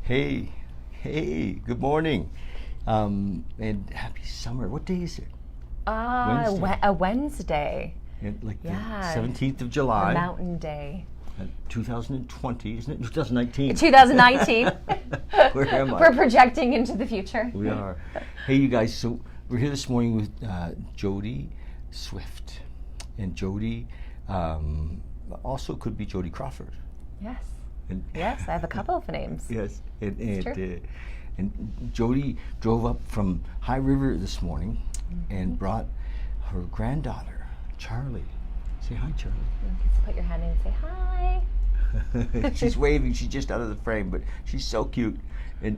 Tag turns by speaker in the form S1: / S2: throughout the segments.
S1: Hey, good morning, and happy summer. What day is it?
S2: A Wednesday.
S1: Like the 17th of July.
S2: Mountain Day.
S1: 2020, isn't it? 2019.
S2: 2019.
S1: Where am I?
S2: We're projecting into the future.
S1: We are. Hey, you guys, so we're here this morning with Jody Swift. And Jody also could be Jody Crawford.
S2: Yes. Yes, I have a couple of names.
S1: Yes.
S2: True.
S1: And Jody drove up from High River this morning and brought her granddaughter, Charlie. Say hi, Charlie.
S2: Put your hand in and say hi.
S1: She's waving. She's just out of the frame, but she's so cute and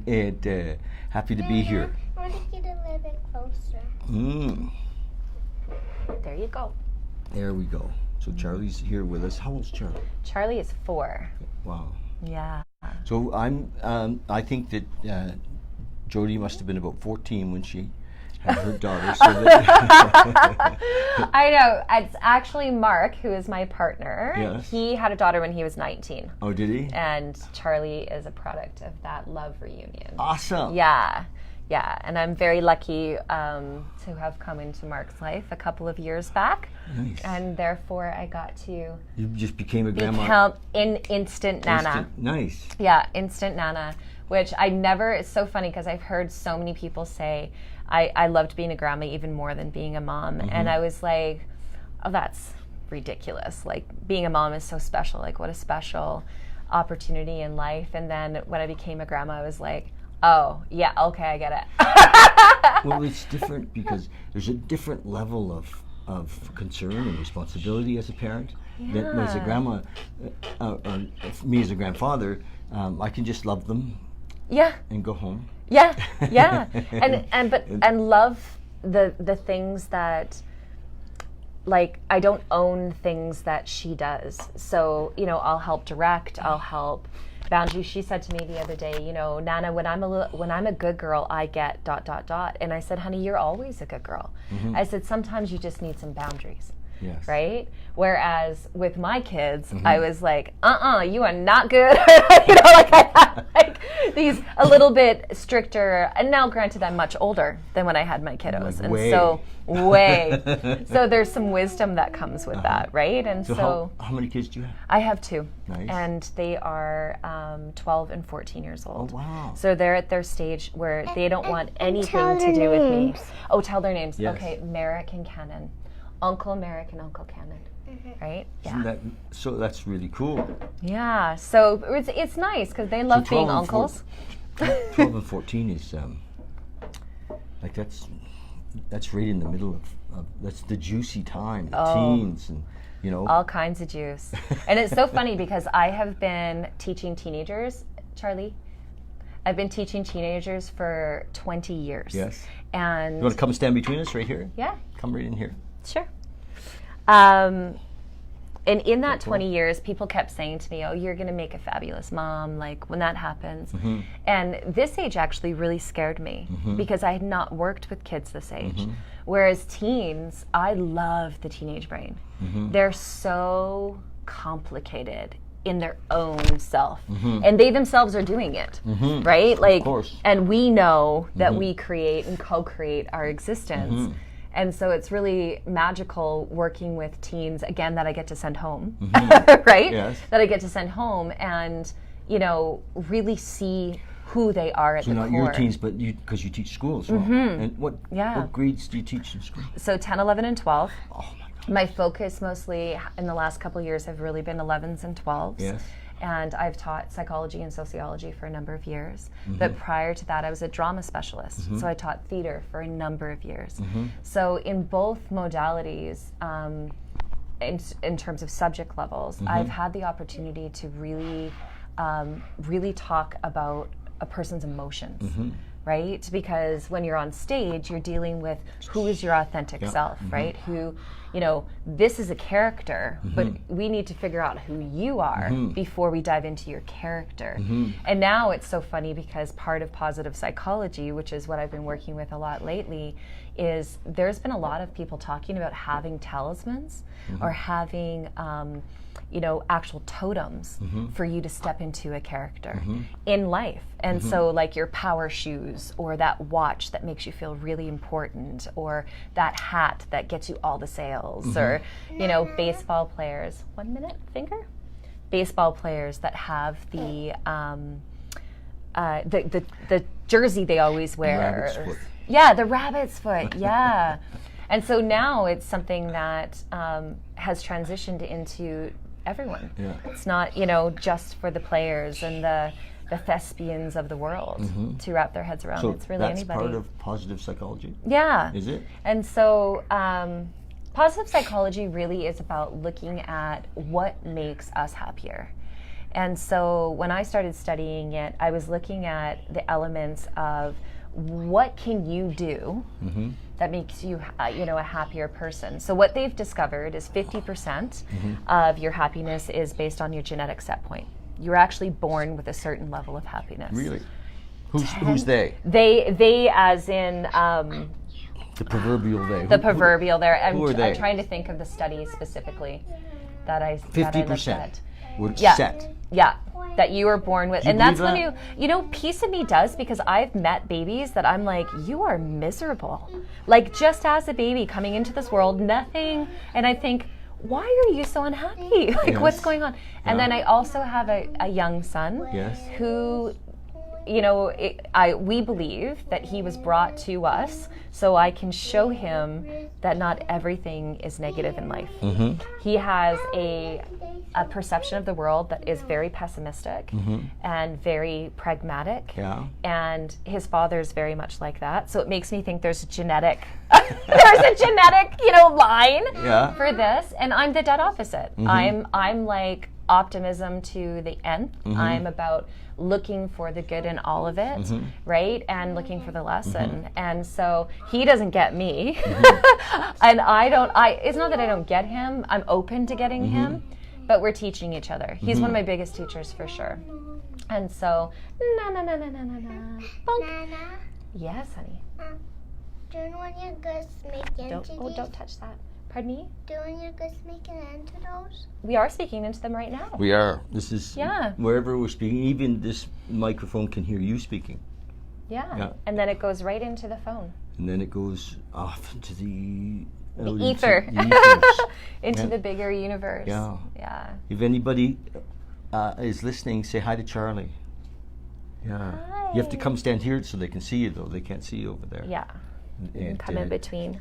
S1: happy to be here.
S3: I want to get a little bit closer.
S2: There you go.
S1: There we go. So Charlie's here with us. How old's Charlie?
S2: Charlie is 4.
S1: Wow.
S2: Yeah.
S1: So I think that Jody must have been about 14 when she had her daughter. So that
S2: I know. It's actually Mark, who is my partner.
S1: Yes.
S2: He had a daughter when he was 19.
S1: Oh, did he?
S2: And Charlie is a product of that love reunion.
S1: Awesome.
S2: Yeah. And I'm very lucky to have come into Mark's life a couple of years back.
S1: Nice.
S2: And therefore I got to
S1: You just became a grandma.
S2: become instant nana.
S1: Nice.
S2: Yeah, instant nana, which I never, it's so funny because I've heard so many people say, I loved being a grandma even more than being a mom. And I was like, oh, that's ridiculous. Like, being a mom is so special. Like, what a special opportunity in life. And then when I became a grandma, I was like, oh, yeah, okay, I get it.
S1: Well, it's different because there's a different level of concern and responsibility as a parent.
S2: Yeah.
S1: That as a grandma, me as a grandfather, I can just love them.
S2: Yeah.
S1: And go home.
S2: Yeah. and love the things that, like, I don't own things that she does. So, I'll help direct, I'll help boundaries. She said to me the other day, Nana, when I'm a good girl, I get ... And I said, honey, you're always a good girl. I said, sometimes you just need some boundaries.
S1: Yes.
S2: Right? Whereas with my kids, I was like, you are not good. I had these a little bit stricter, and now granted I'm much older than when I had my kiddos. So there's some wisdom that comes with that, right? And
S1: so how many kids do you have?
S2: I have 2.
S1: Nice.
S2: And they are 12 and 14 years old.
S1: Oh, wow.
S2: So they're at their stage where they don't want anything to do with me. Oh, tell their names.
S1: Yes.
S2: Okay, Merrick and Cannon. Uncle Merrick and Uncle Cannon. Right? Yeah.
S1: So that's really cool.
S2: Yeah. So it's nice because they love being uncles.
S1: 12 and 14 is like that's right in the middle of that's the juicy time, the teens, and
S2: all kinds of juice. And it's so funny because I have been teaching teenagers, Charlie. I've been teaching teenagers for 20 years.
S1: Yes.
S2: And
S1: you want to come stand between us right here?
S2: Yeah.
S1: Come right in here.
S2: Sure. And in that 20 years, people kept saying to me, oh, you're going to make a fabulous mom, like, when that happens. And this age actually really scared me because I had not worked with kids this age. Whereas teens, I love the teenage brain. They're so complicated in their own self. And they themselves are doing it, right? Like,
S1: of course.
S2: And we know that we create and co-create our existence. And so it's really magical working with teens, again, that I get to send home, right?
S1: Yes.
S2: That I get to send home and, really see who they are at the core.
S1: So not your teens, but because you teach school as well. And what grades do you teach in school?
S2: So 10, 11, and 12.
S1: Oh, my God.
S2: My focus mostly in the last couple of years have really been 11s and 12s.
S1: Yes.
S2: And I've taught psychology and sociology for a number of years. But prior to that, I was a drama specialist. So I taught theater for a number of years. So in both modalities, in terms of subject levels, I've had the opportunity to really talk about a person's emotions. Right? Because when you're on stage, you're dealing with who is your authentic self, right? Who, this is a character, but we need to figure out who you are before we dive into your character. And now it's so funny because part of positive psychology, which is what I've been working with a lot lately, is there's been a lot of people talking about having talismans or having actual totems for you to step into a character in life. And so like your power shoes, or that watch that makes you feel really important, or that hat that gets you all the sales, or baseball players. 1 minute, finger? Baseball players that have the jersey they always wear.
S1: Rabbit's foot.
S2: Yeah, the rabbit's foot. Yeah. And so now it's something that has transitioned into everyone.
S1: Yeah.
S2: It's not, just for the players and the thespians of the world to wrap their heads around.
S1: So
S2: it's really
S1: that's
S2: anybody.
S1: part of positive psychology?
S2: Yeah.
S1: Is it?
S2: And so positive psychology really is about looking at what makes us happier. And so when I started studying it, I was looking at the elements of what can you do that makes you, a happier person. So what they've discovered is 50% of your happiness is based on your genetic set point. You're actually born with a certain level of happiness.
S1: Really? Who's they?
S2: They as in
S1: The proverbial they.
S2: the proverbial there.
S1: Who are they?
S2: I'm trying to think of the study specifically that I looked
S1: 50%
S2: at.
S1: were
S2: Yeah.
S1: set.
S2: Yeah, that you were born with.
S1: Do you
S2: And that's
S1: believe
S2: when piece of me does, because I've met babies that I'm like, you are miserable. Like just as a baby coming into this world, nothing. And I think, why are you so unhappy? Like
S1: Yes.
S2: what's going on? And then I also have a young son
S1: Yes.
S2: who, we believe that he was brought to us so I can show him that not everything is negative in life. He has a perception of the world that is very pessimistic and very pragmatic.
S1: Yeah.
S2: And his father is very much like that. So it makes me think there's a genetic line
S1: Yeah.
S2: for this. And I'm the dead opposite. I'm like optimism to the nth. I'm about looking for the good in all of it, right? And looking for the lesson. And so he doesn't get me. And it's not that I don't get him. I'm open to getting him, but we're teaching each other. He's one of my biggest teachers for sure. And so, bonk.
S3: Nana,
S2: Yes, honey.
S3: do you want your girls make into these?
S2: Don't touch that. Pardon me?
S3: Do you want your girls make an into those?
S2: We are speaking into them right now.
S1: We are. This is
S2: Yeah.
S1: wherever we're speaking. Even this microphone can hear you speaking,
S2: Yeah. And then it goes right into the phone.
S1: and then it goes off into the
S2: Ether.
S1: the ethers.
S2: Into
S1: Yeah.
S2: the bigger universe.
S1: Yeah.
S2: Yeah.
S1: If anybody is listening, say hi to Charlie. Yeah. You have to come stand here so they can see you, though. They can't see you over there.
S2: Yeah.
S1: And,
S2: Come in between.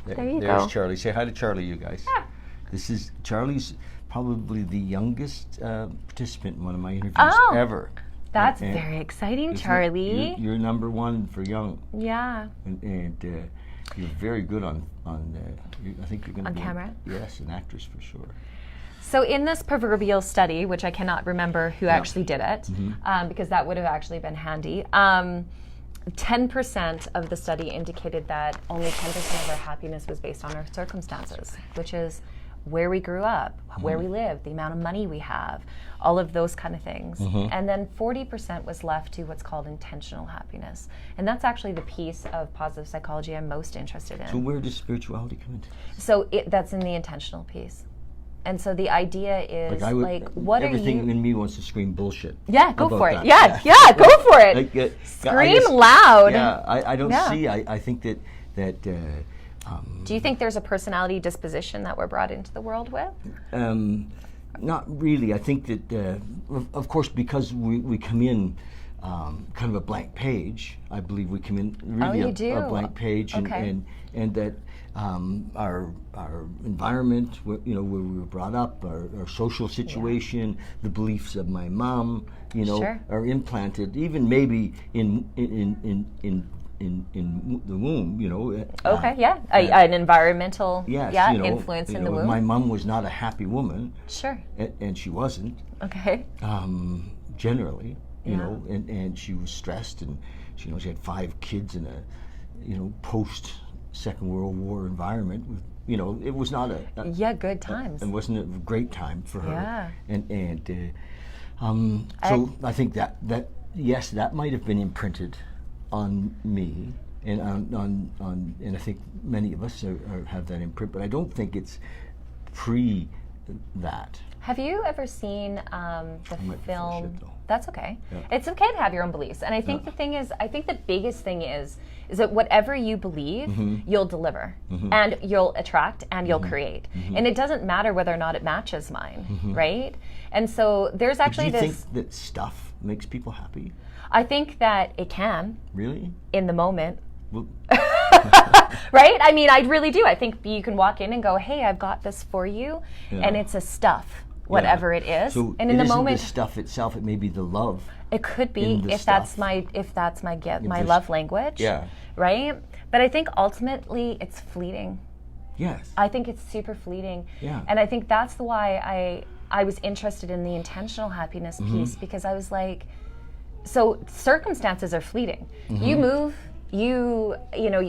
S1: There
S2: you
S1: there's
S2: go.
S1: Charlie. Say hi to Charlie, you guys.
S2: Yeah.
S1: This is Charlie's probably the youngest participant in one of my interviews
S2: Oh.
S1: ever.
S2: That's
S1: And-
S2: very exciting,
S1: Isn't it?
S2: Charlie.
S1: You're number one for young,
S2: Yeah.
S1: and you're very good on. I think you're going to
S2: On
S1: be
S2: camera?
S1: Yes, an actress for sure.
S2: So in this proverbial study, which I cannot remember who actually did it, because that would have actually been handy, 10% of the study indicated that only 10% of our happiness was based on our circumstances, which is where we grew up, where we live, the amount of money we have, all of those kind of things. And then 40% was left to what's called intentional happiness. And that's actually the piece of positive psychology I'm most interested in.
S1: So where does spirituality come into?
S2: So that's in the intentional piece. And so the idea is,
S1: I would,
S2: what are
S1: everything
S2: you...
S1: in me wants to scream bullshit.
S2: Yeah, go
S1: about
S2: for it.
S1: that.
S2: Yeah, go for it.
S1: Like, I
S2: Scream
S1: just-
S2: loud.
S1: Yeah, I don't
S2: Yeah.
S1: see. I think that
S2: Do you think there's a personality disposition that we're brought into the world with?
S1: not really. I think that, of course, because we come in kind of a blank page. I believe we come in really
S2: you do?
S1: a blank page,
S2: Okay.
S1: and that our environment, where we were brought up, our social situation, the beliefs of my mom,
S2: Sure.
S1: are implanted, even maybe in the womb.
S2: Okay, yeah. An environmental
S1: Yes,
S2: influence in the womb.
S1: My mom was not a happy woman,
S2: Sure.
S1: and she wasn't.
S2: Okay.
S1: Generally,
S2: Yeah.
S1: and she was stressed, and she had 5 kids in a post Second World War environment. With it was not
S2: Yeah, good times.
S1: it wasn't a great time for her.
S2: Yeah.
S1: So I think that yes, that might have been imprinted on me, and and I think many of us have that imprint, but I don't think it's pre that.
S2: Have you ever seen the film?
S1: Though.
S2: That's okay.
S1: Yeah.
S2: It's okay to have your own beliefs, and I think the thing is, I think the biggest thing is that whatever you believe, you'll deliver, and you'll attract, and you'll create, and it doesn't matter whether or not it matches mine, right? And so there's actually
S1: Do you
S2: this.
S1: think that stuff makes people happy?
S2: I think that it can
S1: Really?
S2: in the moment.
S1: Well,
S2: Right? I mean, I really do. I think you can walk in and go, "Hey, I've got this for you," and it's a stuff, whatever it is.
S1: So
S2: and in the moment,
S1: the stuff itself, it may be the love.
S2: it could be
S1: in the
S2: if that's
S1: stuff.
S2: my gift, my
S1: there's-
S2: love language.
S1: Yeah.
S2: Right? But I think ultimately it's fleeting.
S1: Yes.
S2: I think it's super fleeting.
S1: Yeah.
S2: And I think that's why I was interested in the intentional happiness piece, because I was like, so circumstances are fleeting. You move, you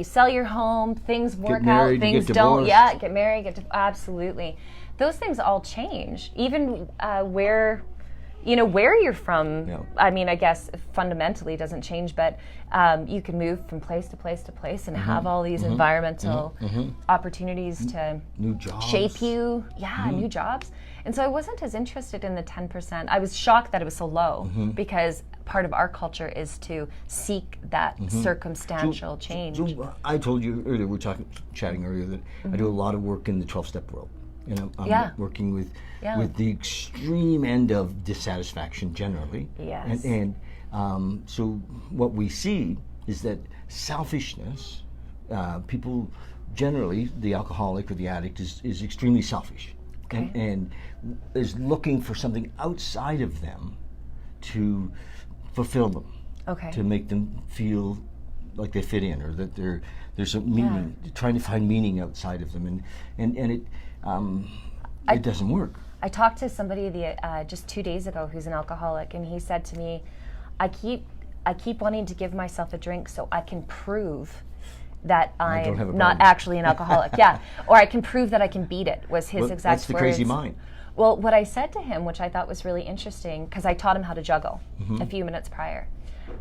S2: sell your home, things work
S1: married,
S2: out,
S1: you
S2: things
S1: get
S2: don't.
S1: divorced.
S2: Yeah, get married, absolutely. Those things all change. Even where you're from.
S1: Yeah.
S2: I mean, I guess fundamentally doesn't change, but you can move from place to place to place and have all these environmental opportunities to
S1: New jobs.
S2: shape you. Yeah, new jobs. And so I wasn't as interested in the 10%. I was shocked that it was so low because part of our culture is to seek that circumstantial change.
S1: So I told you earlier, we were chatting earlier, that I do a lot of work in the 12-step world. And I'm working with the extreme end of dissatisfaction generally.
S2: Yes.
S1: And so what we see is that selfishness, people generally, the alcoholic or the addict is extremely selfish.
S2: Okay.
S1: And is looking for something outside of them to fulfill them. Okay. To make them feel like they fit in, or that there's a meaning, trying to find meaning outside of them, and it doesn't work.
S2: I talked to somebody just 2 days ago who's an alcoholic, and he said to me, I keep wanting to give myself a drink so I can prove that I'm not actually an alcoholic. Or I can prove that I can beat it, was his exact
S1: that's the
S2: words.
S1: crazy mind.
S2: Well, what I said to him, which I thought was really interesting, because I taught him how to juggle a few minutes prior,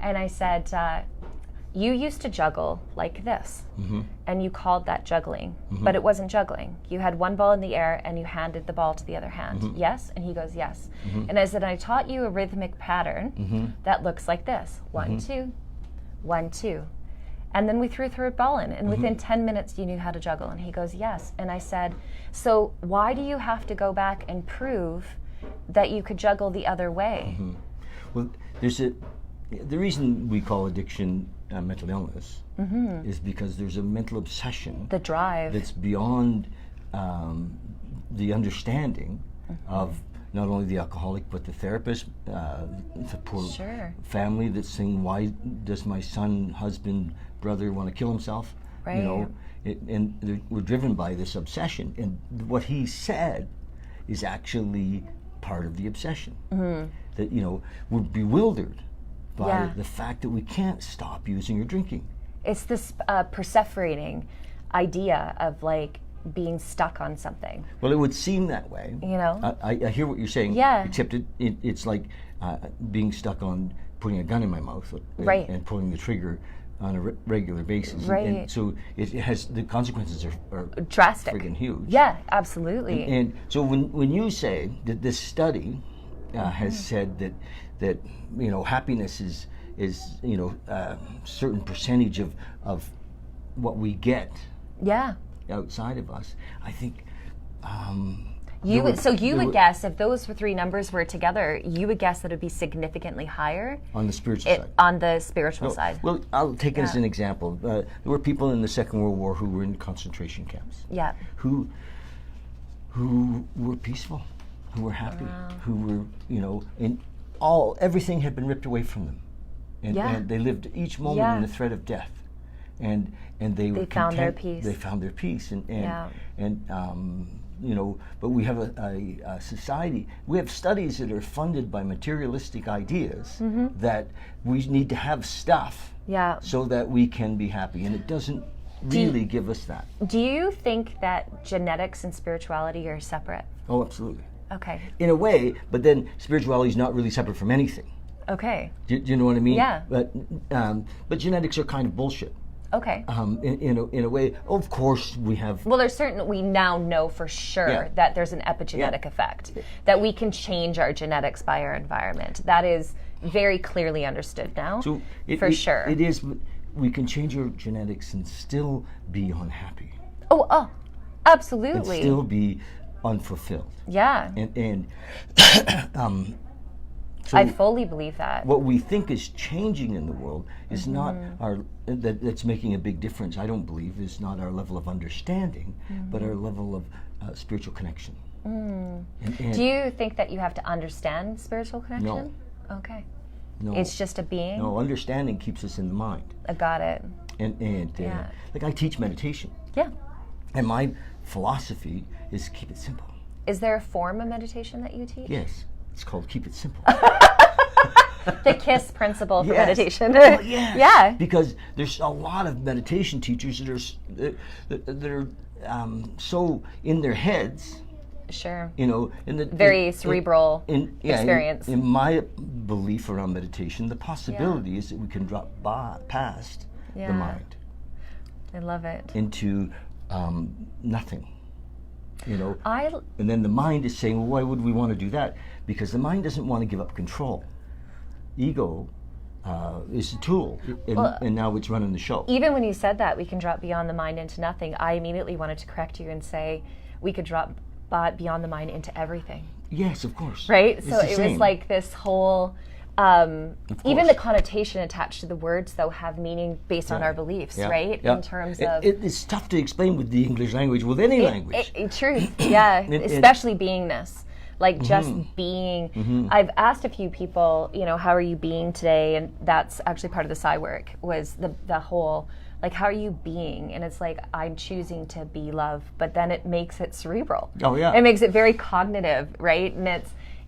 S2: and I said, you used to juggle like this, and you called that juggling, but it wasn't juggling. You had one ball in the air and you handed the ball to the other hand. Yes? And he goes, yes. And I said, I taught you a rhythmic pattern that looks like this. 1, 2, 1, 2. And then we threw a third ball in, and within 10 minutes you knew how to juggle. And he goes, yes. And I said, so why do you have to go back and prove that you could juggle the other way?
S1: Well, the reason we call addiction mental illness is because there's a mental obsession.
S2: The drive.
S1: That's beyond the understanding of not only the alcoholic, but the therapist, the poor family that's saying, why does my son, husband, brother want to kill himself?
S2: Right.
S1: You know, and we're driven by this obsession. And what he said is actually part of the obsession. That, we're bewildered by the fact that we can't stop using or drinking.
S2: It's this perseverating idea of like being stuck on something.
S1: Well, it would seem that way. I hear what you're saying.
S2: Yeah.
S1: Except it's like being stuck on putting a gun in my mouth and pulling the trigger on a regular basis.
S2: Right.
S1: And so it has, the consequences are
S2: drastic.
S1: Friggin' huge.
S2: Yeah, absolutely.
S1: And so when you say that this study has said that happiness is a certain percentage of what we get outside of us, I think you would guess if those three numbers were together, you would guess that it would be significantly higher on the spiritual side.
S2: On the spiritual side.
S1: Well, I'll take it as an example. There were people in the Second World War who were in concentration camps.
S2: Yeah.
S1: Who were peaceful, who were happy, who were everything had been ripped away from them, and they lived each moment in the threat of death, and they were
S2: found their peace.
S1: They found their peace, but we have a society. We have studies that are funded by materialistic ideas that we need to have stuff so that we can be happy, and it doesn't really give us that.
S2: Do you think that genetics and spirituality are separate?
S1: Oh, absolutely.
S2: Okay.
S1: In a way, but then spirituality is not really separate from anything.
S2: Okay.
S1: Do you know what I mean?
S2: Yeah.
S1: But genetics are kind of bullshit.
S2: Okay.
S1: In a way, of course, we have.
S2: Well, we now know for sure that there's an epigenetic effect, that we can change our genetics by our environment. That is very clearly understood now,
S1: So
S2: sure.
S1: It is. We can change our genetics and still be unhappy.
S2: Oh, absolutely.
S1: And still be unfulfilled.
S2: Yeah.
S1: And so
S2: I fully believe that.
S1: what we think is changing in the world is not that's making a big difference. I don't believe is not our level of understanding, but our level of spiritual connection. And
S2: Do you think that you have to understand spiritual connection?
S1: No.
S2: Okay.
S1: No,
S2: It's just a being?
S1: no, understanding keeps us in the mind.
S2: I got it.
S1: And like I teach meditation,
S2: Yeah.
S1: and my philosophy is keep it simple.
S2: Is there a form of meditation that you teach?
S1: Yes, it's called keep it simple.
S2: The KISS principle for
S1: Yes.
S2: meditation.
S1: Well, yes.
S2: Yeah.
S1: Because there's a lot of meditation teachers that are so in their heads,
S2: Sure.
S1: in the
S2: Very cerebral experience.
S1: In my belief around meditation, the possibility is that we can drop past the
S2: Yeah.
S1: mind
S2: I love it.
S1: into nothing.
S2: I
S1: And then the mind is saying, well, why would we want to do that? Because the mind doesn't want to give up control. Ego is a tool, and now it's running the show.
S2: even when you said that we can drop beyond the mind into nothing, I immediately wanted to correct you and say we could drop beyond the mind into everything.
S1: Yes, of course.
S2: Right?
S1: It's
S2: So
S1: the
S2: it
S1: same.
S2: was like this whole even
S1: course.
S2: the connotation attached to the words though have meaning based on our beliefs,
S1: Yeah,
S2: right?
S1: yeah.
S2: In terms of
S1: it's tough to explain with the English language, with any language.
S2: Truth, yeah, especially beingness, like just being. I've asked a few people, how are you being today, and that's actually part of the psi work was the whole, like, how are you being, and it's like I'm choosing to be love, but then it makes it cerebral.
S1: Oh, yeah.
S2: It makes it very cognitive, right? And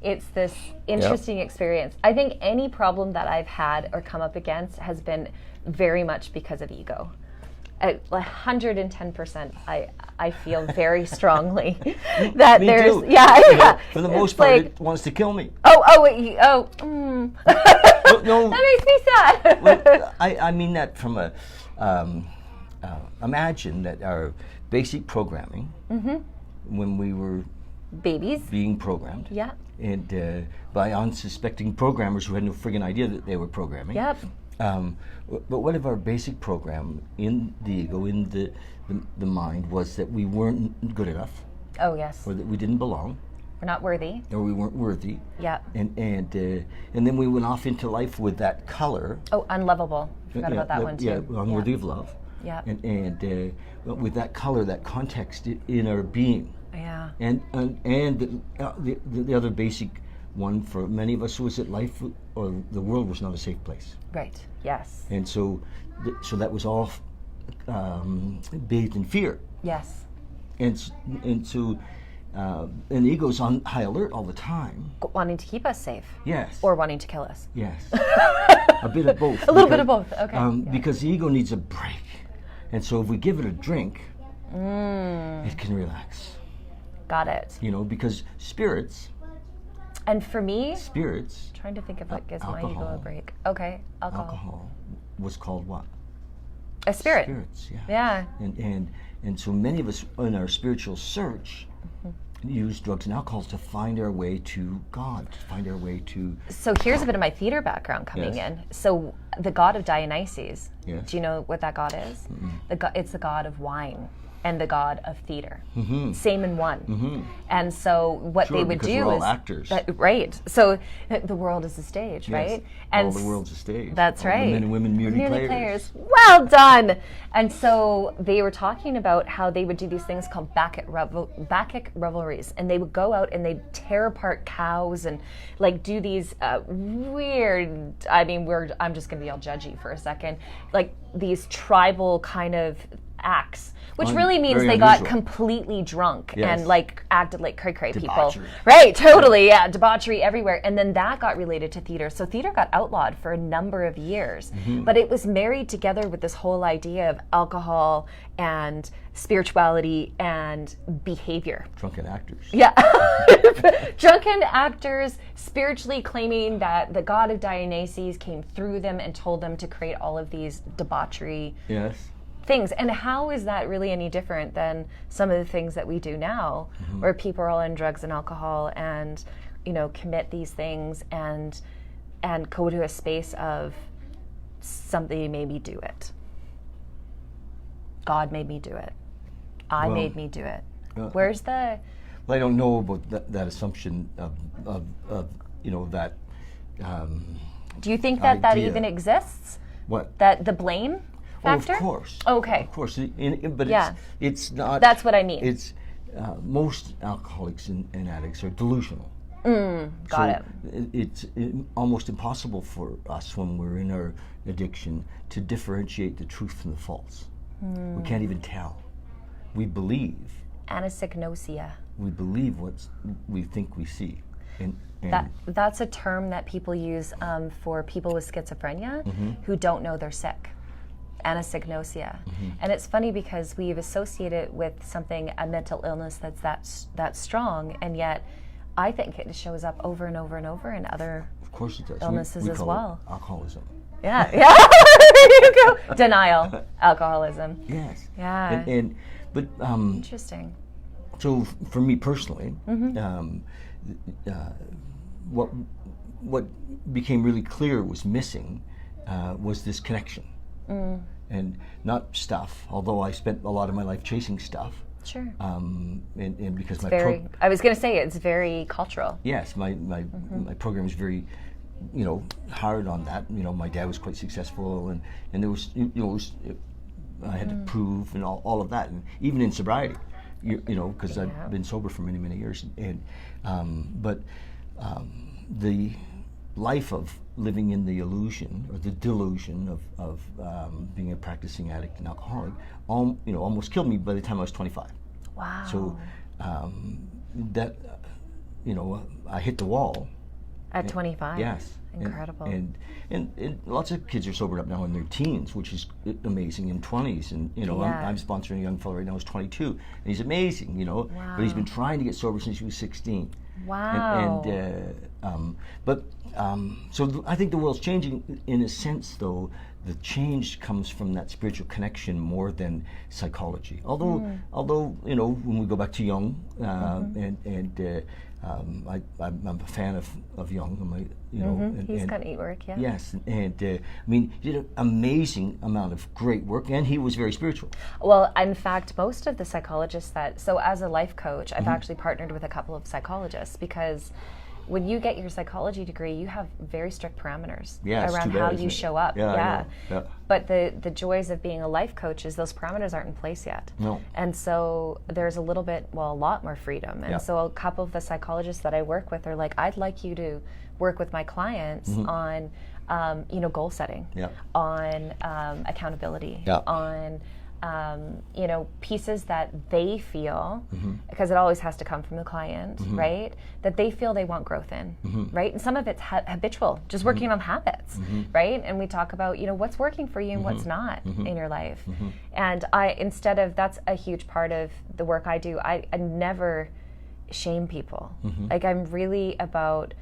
S2: it's this interesting experience. I think any problem that I've had or come up against has been very much because of ego. 110%, I feel very strongly that
S1: Me
S2: there's
S1: too.
S2: yeah.
S1: For the most
S2: It's
S1: part,
S2: like,
S1: it wants to kill me.
S2: no.
S1: No,
S2: That makes me sad.
S1: well, I mean that from a imagine that our basic programming when we were
S2: Babies.
S1: being programmed,
S2: Yeah.
S1: and by unsuspecting programmers who had no friggin' idea that they were programming.
S2: Yep.
S1: But what if our basic program in the ego, in the mind, was that we weren't good enough,
S2: Oh yes.
S1: or that we didn't belong,
S2: We're not worthy.
S1: or we weren't worthy,
S2: Yeah.
S1: and then we went off into life with that color.
S2: Oh, unlovable. Forgot about that one too.
S1: Yeah, unworthy of love.
S2: Yeah.
S1: And with that color, that context in our being,
S2: Yeah.
S1: and the other basic one for many of us was that life or the world was not a safe place,
S2: Right. Yes.
S1: and so that was all bathed in fear,
S2: Yes.
S1: and so the ego's on high alert all the time.
S2: Wanting to keep us safe.
S1: Yes.
S2: Or wanting to kill us.
S1: Yes. A bit of both.
S2: A little bit of both. Okay.
S1: Because the ego needs a break, and so if we give it a drink, it can relax.
S2: Got it.
S1: Because spirits.
S2: And for me, trying to think of what gives my ego a
S1: alcohol.
S2: break. Okay,
S1: Alcohol was called what?
S2: A spirit.
S1: Spirits, yeah.
S2: Yeah.
S1: And so many of us in our spiritual search use drugs and alcohol to find our way to God, to find our way to.
S2: So here's a bit of my theater background coming
S1: Yes.
S2: in. So the god of Dionysus.
S1: Yes.
S2: Do you know what that god is? It's the god of wine and the god of theater. Same in one. And so what
S1: Sure,
S2: they would
S1: because
S2: do
S1: we're all
S2: is
S1: actors.
S2: right. So the world is a stage,
S1: Yes.
S2: right?
S1: All the world's a stage.
S2: That's
S1: all
S2: right.
S1: The men and women merely
S2: players. Well done. And so they were talking about how they would do these things called Bacchic revelries, and they would go out and they'd tear apart cows and like do these weird. I mean, I'm just going to be all judgy for a second. Like these tribal kind of acts, which really means
S1: very
S2: they got
S1: unusual.
S2: completely drunk
S1: Yes.
S2: and like acted like cray-cray people.
S1: Debauchery.
S2: Right, totally, yeah, debauchery everywhere. And then that got related to theater. So theater got outlawed for a number of years, but it was married together with this whole idea of alcohol and spirituality and behavior.
S1: Drunken actors.
S2: Yeah. Drunken actors spiritually claiming that the god of Dionysus came through them and told them to create all of these debauchery
S1: Yes.
S2: things. And how is that really any different than some of the things that we do now, where people are all on drugs and alcohol and, you know, commit these things and go to a space of somebody made me do it. God made me do it. I
S1: Well,
S2: made me do it. Where's the...
S1: Well, I don't know about that assumption of you know, that.
S2: Do you think that
S1: idea.
S2: even exists?
S1: What?
S2: That the blame factor?
S1: Oh, of course.
S2: Okay.
S1: Of course. But
S2: Yeah.
S1: it's not.
S2: That's what I mean.
S1: It's most alcoholics and addicts are delusional.
S2: Got it.
S1: It's almost impossible for us when we're in our addiction to differentiate the truth from the false. We can't even tell. We believe.
S2: Anosognosia.
S1: We believe what we think we see. And
S2: That's a term that people use for people with schizophrenia who don't know they're sick. Anosognosia. And it's funny because we've associated it with something, a mental illness that's strong, and yet I think it shows up over and over and over in other
S1: of course it does.
S2: illnesses
S1: we
S2: as
S1: call
S2: well.
S1: it alcoholism.
S2: Yeah, yeah. There you go. Denial, alcoholism.
S1: Yes.
S2: Yeah.
S1: But
S2: Interesting.
S1: so for me personally, what became really clear was missing was this connection, and not stuff. Although I spent a lot of my life chasing stuff,
S2: Sure.
S1: and because
S2: I was going to say it's very cultural.
S1: yes, my program is very, you know, hard on that. You know, my dad was quite successful, and there was, you know, I had to prove and all of that, and even in sobriety, you know, because I've been sober for many, many years, but the life of living in the illusion or the delusion of being a practicing addict and alcoholic, you know, almost killed me by the time I was 25.
S2: Wow.
S1: So that, you know, I hit the wall.
S2: At 25.
S1: Yes.
S2: Incredible.
S1: And lots of kids are sobered up now in their teens, which is amazing, in 20s. And, you know,
S2: Yeah.
S1: I'm sponsoring a young fellow right now who's 22, and he's amazing, you know.
S2: Wow.
S1: But he's been trying to get sober since he was 16.
S2: Wow.
S1: So I think the world's changing in a sense, though. The change comes from that spiritual connection more than psychology. Although you know, when we go back to Jung, I'm a fan of Jung. You know,
S2: He's got neat work, yeah.
S1: Yes, and I mean, he did an amazing amount of great work, and he was very spiritual.
S2: Well, in fact, most of the psychologists so as a life coach, I've actually partnered with a couple of psychologists, because when you get your psychology degree, you have very strict parameters around how you show up.
S1: Yeah.
S2: But the joys of being a life coach is those parameters aren't in place yet.
S1: No.
S2: And so there's a lot more freedom. And so a couple of the psychologists that I work with are like, I'd like you to work with my clients on, you know, goal setting, on accountability, on you know, pieces that they feel, because it always has to come from the client, right? That they feel they want growth in, right? And some of it's habitual, just working on habits, right? And we talk about, you know, what's working for you and what's not in your life. And that's a huge part of the work I do. I never shame people. Like, I'm really about,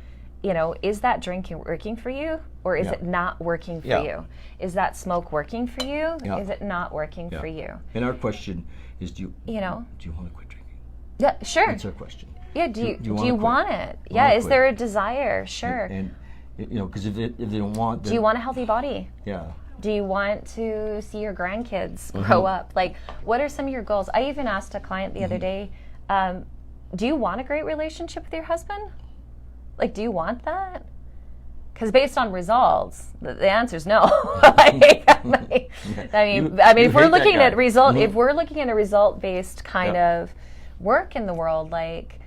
S2: you know, is that drink working for you, or is it not working for you? Is that smoke working for you? Is it not working for you?
S1: And our question is, do you want to quit drinking?
S2: Yeah, sure.
S1: That's our question.
S2: Yeah, do you
S1: wanna
S2: want
S1: quit?
S2: it? Yeah, is there a desire? Sure.
S1: And you know, because if they don't want,
S2: do you want a healthy body?
S1: Yeah.
S2: Do you want to see your grandkids grow up? Like, what are some of your goals? I even asked a client the other day, do you want a great relationship with your husband? Like, do you want that? Because based on results, the answer is no. I mean, if we're looking at if we're looking at a result-based kind of work in the world, like,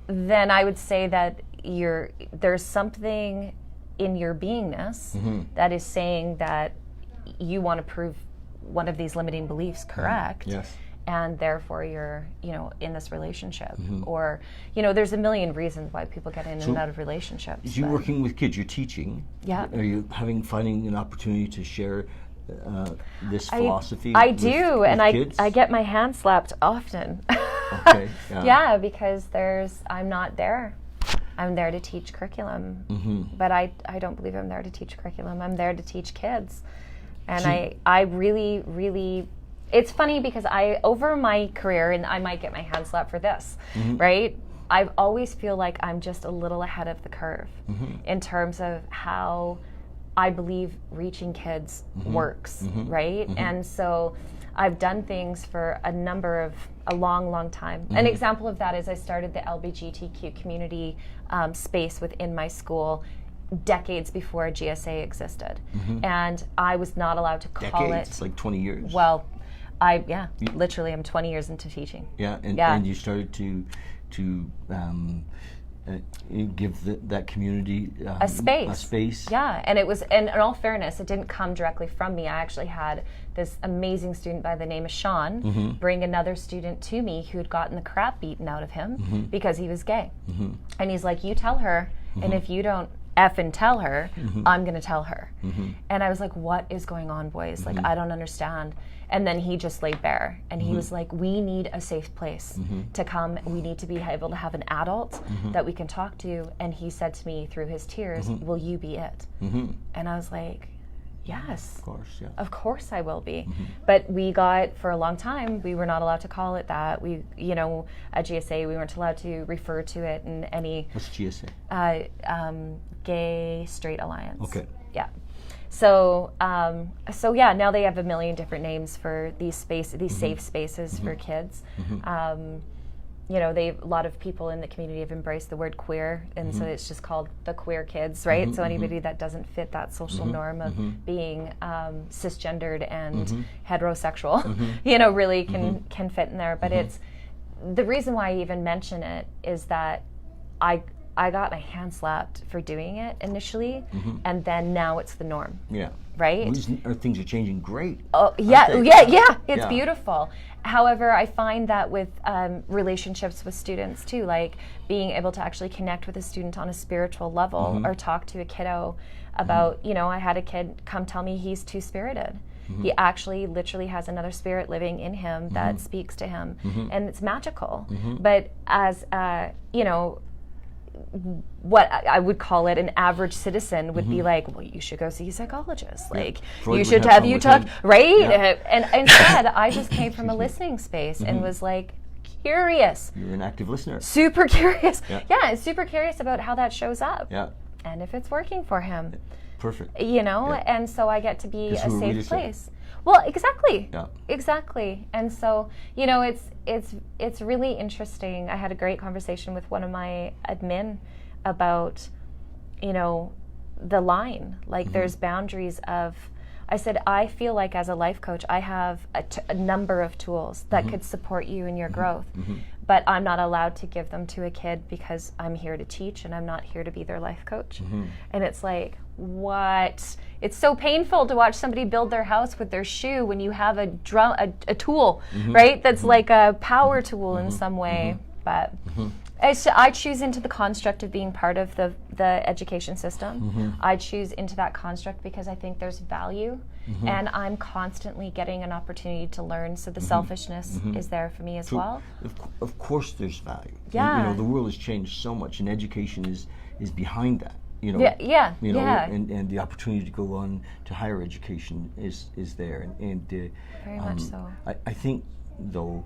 S2: then I would say that there's something in your beingness that is saying that you want to prove one of these limiting beliefs correct.
S1: Yes.
S2: And therefore you're, in this relationship. Or, there's a million reasons why people get in and out of relationships.
S1: You're working with kids, you're teaching.
S2: Yeah.
S1: Are you finding an opportunity to share this philosophy?
S2: I do,
S1: with
S2: and
S1: kids?
S2: I get my hand slapped often.
S1: Okay.
S2: Yeah, because I'm not there. I'm there to teach curriculum, but I don't believe I'm there to teach curriculum. I'm there to teach kids. And I really, really, it's funny because over my career, and I might get my hand slapped for this, right? I always feel like I'm just a little ahead of the curve in terms of how I believe reaching kids works, right? And so I've done things for a long, long time. An example of that is I started the LGBTQ community space within my school decades before GSA existed. And I was not allowed to call
S1: Decades?
S2: it.
S1: It's like 20 years.
S2: Well, literally I'm 20 years into teaching.
S1: Yeah, and you started to give that community
S2: a space.
S1: A space.
S2: Yeah, and it was, and in all fairness, it didn't come directly from me. I actually had this amazing student by the name of Sean bring another student to me who had gotten the crap beaten out of him because he was gay. And he's like, you tell her, and if you don't effing tell her, I'm going to tell her. And I was like, what is going on, boys? Like, I don't understand. And then he just laid bare. And he was like, we need a safe place to come. We need to be able to have an adult that we can talk to. And he said to me through his tears, will you be it? And I was like, yes.
S1: Of course, yeah.
S2: Of course I will be. But for a long time, we were not allowed to call it that. We, at GSA, we weren't allowed to refer to it in any...
S1: What's GSA?
S2: Gay Straight Alliance.
S1: Okay.
S2: Yeah. So now they have a million different names for these safe spaces for kids. A lot of people in the community have embraced the word queer, and so it's just called the queer kids, right? So anybody that doesn't fit that social norm of being cisgendered and heterosexual, really can fit in there. But it's the reason why I even mention it is that I got my hand slapped for doing it initially, and then now it's the norm.
S1: Yeah.
S2: Right?
S1: Things are changing great.
S2: Oh, yeah. It's beautiful. However, I find that with relationships with students too, like being able to actually connect with a student on a spiritual level or talk to a kiddo about, I had a kid come tell me he's two-spirited. He actually literally has another spirit living in him that speaks to him, and it's magical. But as, what I would call it, an average citizen would be like, well, you should go see a psychologist. Like, you should have you talk, right? Yeah. And instead, I just came from a listening space and was like, curious.
S1: You're an active listener.
S2: Super curious. Yeah, super curious about how that shows up.
S1: Yeah.
S2: And if it's working for him.
S1: Perfect.
S2: And so I get to be a safe place. Well, exactly.
S1: Yeah. Exactly.
S2: And so, it's really interesting. I had a great conversation with one of my admin about, the line. Like there's boundaries of, I said, I feel like as a life coach, I have a number of tools that could support you in your growth. But I'm not allowed to give them to a kid because I'm here to teach and I'm not here to be their life coach. And it's like, what? It's so painful to watch somebody build their house with their shoe when you have a tool, right? That's like a power tool in some way. But I choose into the construct of being part of the education system. I choose into that construct because I think there's value, and I'm constantly getting an opportunity to learn. So the selfishness is there for me as well.
S1: Of course, there's value.
S2: Yeah.
S1: The world has changed so much, and education is behind that. And the opportunity to go on to higher education is there, and
S2: very much so.
S1: I think though,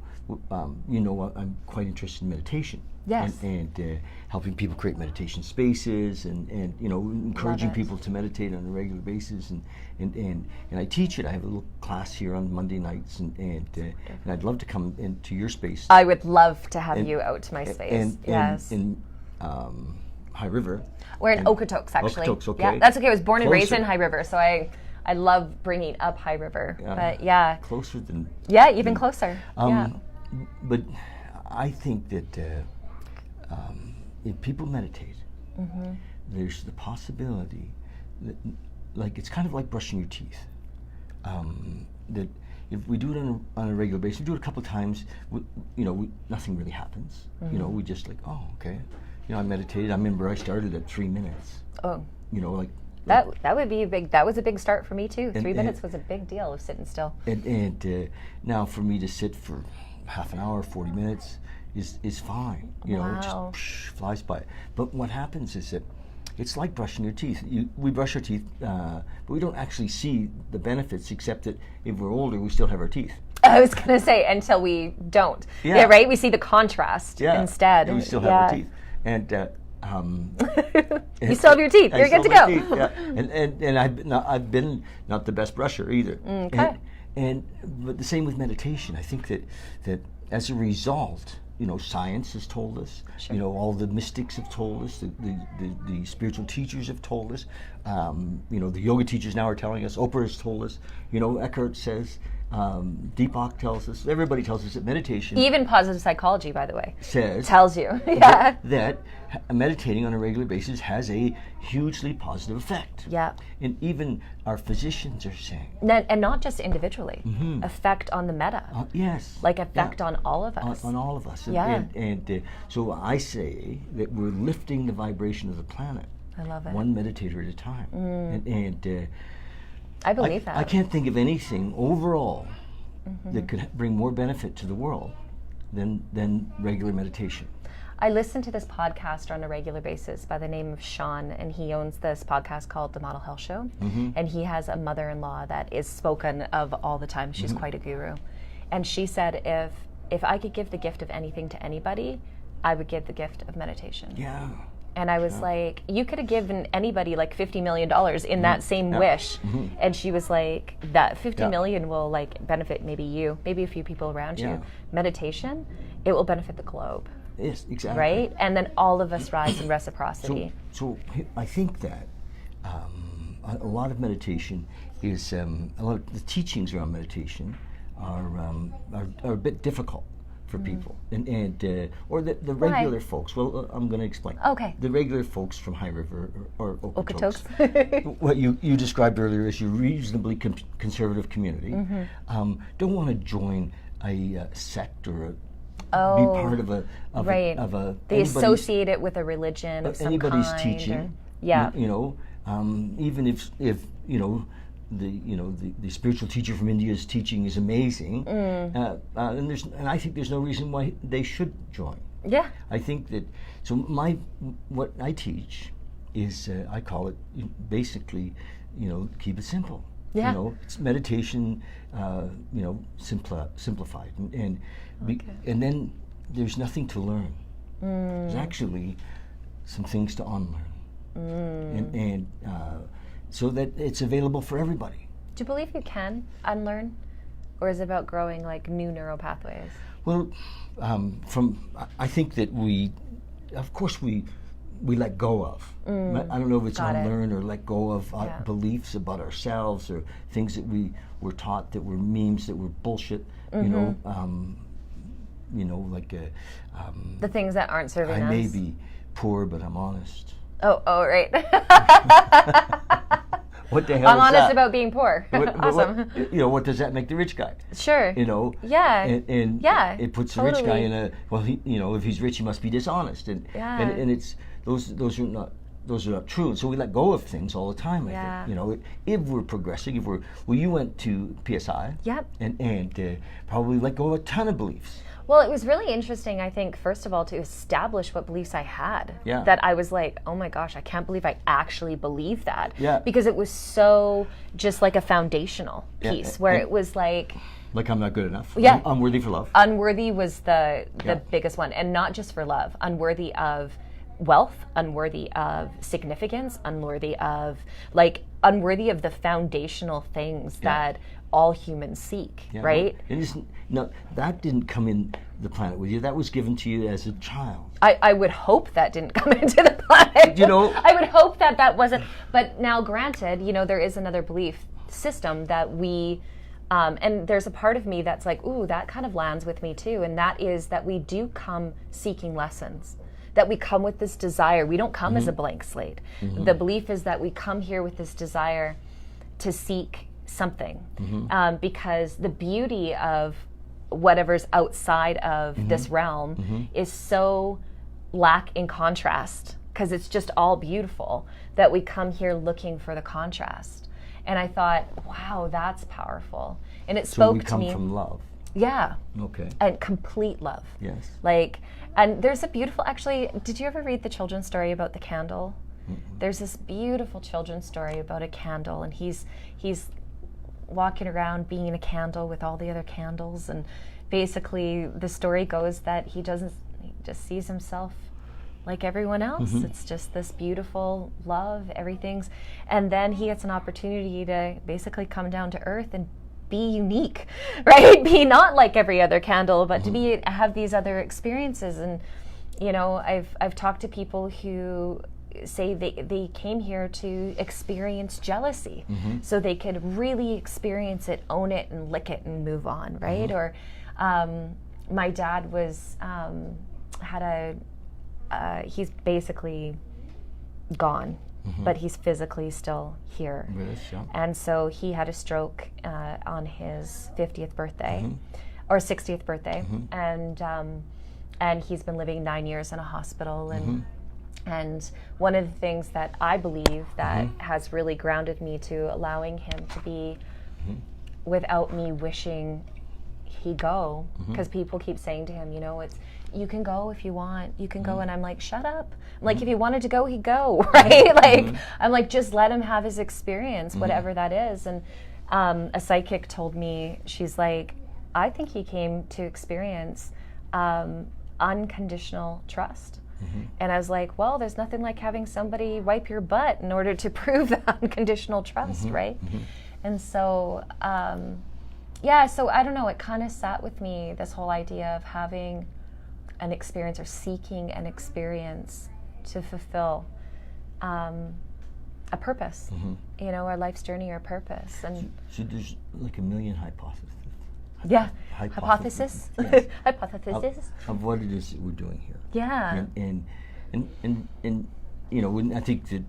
S1: I'm quite interested in meditation.
S2: Yes.
S1: And helping people create meditation spaces, and encouraging people to meditate on a regular basis, and I teach it. I have a little class here on Monday nights, and I'd love to come into your space.
S2: I would love to have you out to my space. Yes.
S1: In High River.
S2: We're in Okotoks, actually.
S1: Okotoks, okay.
S2: Yeah, that's okay. I was born and raised in High River, so I love bringing up High River. But yeah.
S1: Closer than...
S2: Yeah, even closer.
S1: But I think that if people meditate, there's the possibility that, like, it's kind of like brushing your teeth. That if we do it on a regular basis, we do it a couple of times, nothing really happens. We just like, oh, okay. I meditated. I remember I started at 3 minutes.
S2: Oh.
S1: Like
S2: that would be that was a big start for me too. 3 minutes was a big deal of sitting still.
S1: And now for me to sit for half an hour, 40 minutes is fine. It just flies by. But what happens is that it's like brushing your teeth. We brush our teeth, but we don't actually see the benefits, except that if we're older, we still have our teeth.
S2: I was going to say, until we don't. Yeah, right? We see the contrast instead.
S1: And we still have our teeth. And
S2: you still have your teeth. You're good to go.
S1: Teeth, and I've been not the best brusher either.
S2: Okay.
S1: But the same with meditation. I think that as a result, science has told us.
S2: Sure.
S1: All the mystics have told us. The spiritual teachers have told us. The yoga teachers now are telling us. Oprah has told us. Eckhart says. Deepak tells us. Everybody tells us that meditation.
S2: Even positive psychology, by the way, tells you
S1: that meditating on a regular basis has a hugely positive effect.
S2: Yeah.
S1: And even our physicians are saying.
S2: And not just individually. Effect on the meta.
S1: Yes.
S2: Like effect on all of us.
S1: On all of us.
S2: Yeah.
S1: And so I say that we're lifting the vibration of the planet.
S2: I love it.
S1: One meditator at a time. And
S2: I believe that.
S1: I can't think of anything overall that could bring more benefit to the world than regular meditation.
S2: I listen to this podcast on a regular basis by the name of Sean, and he owns this podcast called The Model Health Show. And he has a mother-in-law that is spoken of all the time. She's quite a guru. And she said, if I could give the gift of anything to anybody, I would give the gift of meditation.
S1: Yeah.
S2: And I was like, you could have given anybody like $50 million in that same wish. And she was like, that $50 million will like benefit maybe you, maybe a few people around you. Meditation, it will benefit the globe.
S1: Yes, exactly.
S2: Right? And then all of us rise in reciprocity.
S1: So I think that a lot of meditation is, a lot of the teachings around meditation are a bit difficult for people, or the regular folks. Well, I'm going to explain.
S2: Okay.
S1: The regular folks from High River or
S2: Okotoks.
S1: What you described earlier as your reasonably conservative community, don't want to join a sect or be part of a
S2: they associate it with a religion of some
S1: anybody's
S2: kind,
S1: teaching. Even if the spiritual teacher from India's teaching is amazing, and I think there's no reason why they should join.
S2: Yeah.
S1: I think that what I teach is I call it basically, keep it simple.
S2: Yeah.
S1: It's meditation, simplified, and then there's nothing to learn. There's actually some things to unlearn, so that it's available for everybody.
S2: Do you believe you can unlearn, or is it about growing like new neural pathways?
S1: Well, I think that of course we let go of. I don't know if it's unlearn or let go of beliefs about ourselves or things that we were taught that were memes, that were bullshit. Like
S2: the things that aren't serving us.
S1: I may be poor, but I'm honest.
S2: Oh, right.
S1: What the hell
S2: I'm
S1: is
S2: honest
S1: that?
S2: about being poor. Awesome.
S1: What does that make the rich guy?
S2: Sure. Yeah.
S1: And it puts the rich guy in a, if he's rich, he must be dishonest. And it's those are not true. So we let go of things all the time. I think. If we're progressing, you went to PSI.
S2: Yep.
S1: And probably let go of a ton of beliefs.
S2: Well, it was really interesting, I think, first of all, to establish what beliefs I had.
S1: Yeah.
S2: That I was like, oh my gosh, I can't believe I actually believe that.
S1: Yeah.
S2: Because it was so just like a foundational piece where it was like...
S1: Like I'm not good enough.
S2: Yeah.
S1: Unworthy for love.
S2: Unworthy was the biggest one. And not just for love. Unworthy of wealth, unworthy of significance, unworthy of the foundational things that all humans seek, right?
S1: No, that didn't come in the planet with you. That was given to you as a child.
S2: I would hope that didn't come into the planet. I would hope that wasn't. But now, granted, there is another belief system that we, and there's a part of me that's like, ooh, that kind of lands with me too. And that is that we do come seeking lessons. That we come with this desire. We don't come as a blank slate. The belief is that we come here with this desire to seek something, because the beauty of whatever's outside of this realm is so lack in contrast, because it's just all beautiful, that we come here looking for the contrast. And I thought, wow, that's powerful. And it spoke to me.
S1: So we come from love.
S2: Yeah.
S1: Okay.
S2: And complete love.
S1: Yes.
S2: Like, and there's a beautiful, actually, did you ever read the children's story about the candle? There's this beautiful children's story about a candle, and he's walking around being a candle with all the other candles, and basically the story goes that he just sees himself like everyone else. It's just this beautiful love, everything's, and then he gets an opportunity to basically come down to earth and be unique, right? Be not like every other candle, but to have these other experiences. And you know, I've talked to people who say they came here to experience jealousy, so they could really experience it, own it, and lick it and move on, right? Or my dad was he's basically gone, but he's physically still here.
S1: Yes, yeah.
S2: And so he had a stroke on his 50th birthday, or 60th birthday, and he's been living 9 years in a hospital. And one of the things that I believe that has really grounded me to allowing him to be without me wishing he go, because people keep saying to him, you know, it's, you can go if you want, you can go. And I'm like, shut up. I'm like, if he wanted to go, he'd go, right? Like, I'm like, just let him have his experience, whatever that is. And a psychic told me, she's like, I think he came to experience unconditional trust. And I was like, well, there's nothing like having somebody wipe your butt in order to prove that unconditional trust, right? And so, yeah, so I don't know, it kind of sat with me, this whole idea of having an experience or seeking an experience to fulfill a purpose, you know, our life's journey or purpose. And
S1: so there's like a million hypotheses.
S2: Yeah, hypothesis.
S1: Yes.
S2: Hypothesis
S1: of what it is that we're doing here.
S2: Yeah.
S1: And you know, I think that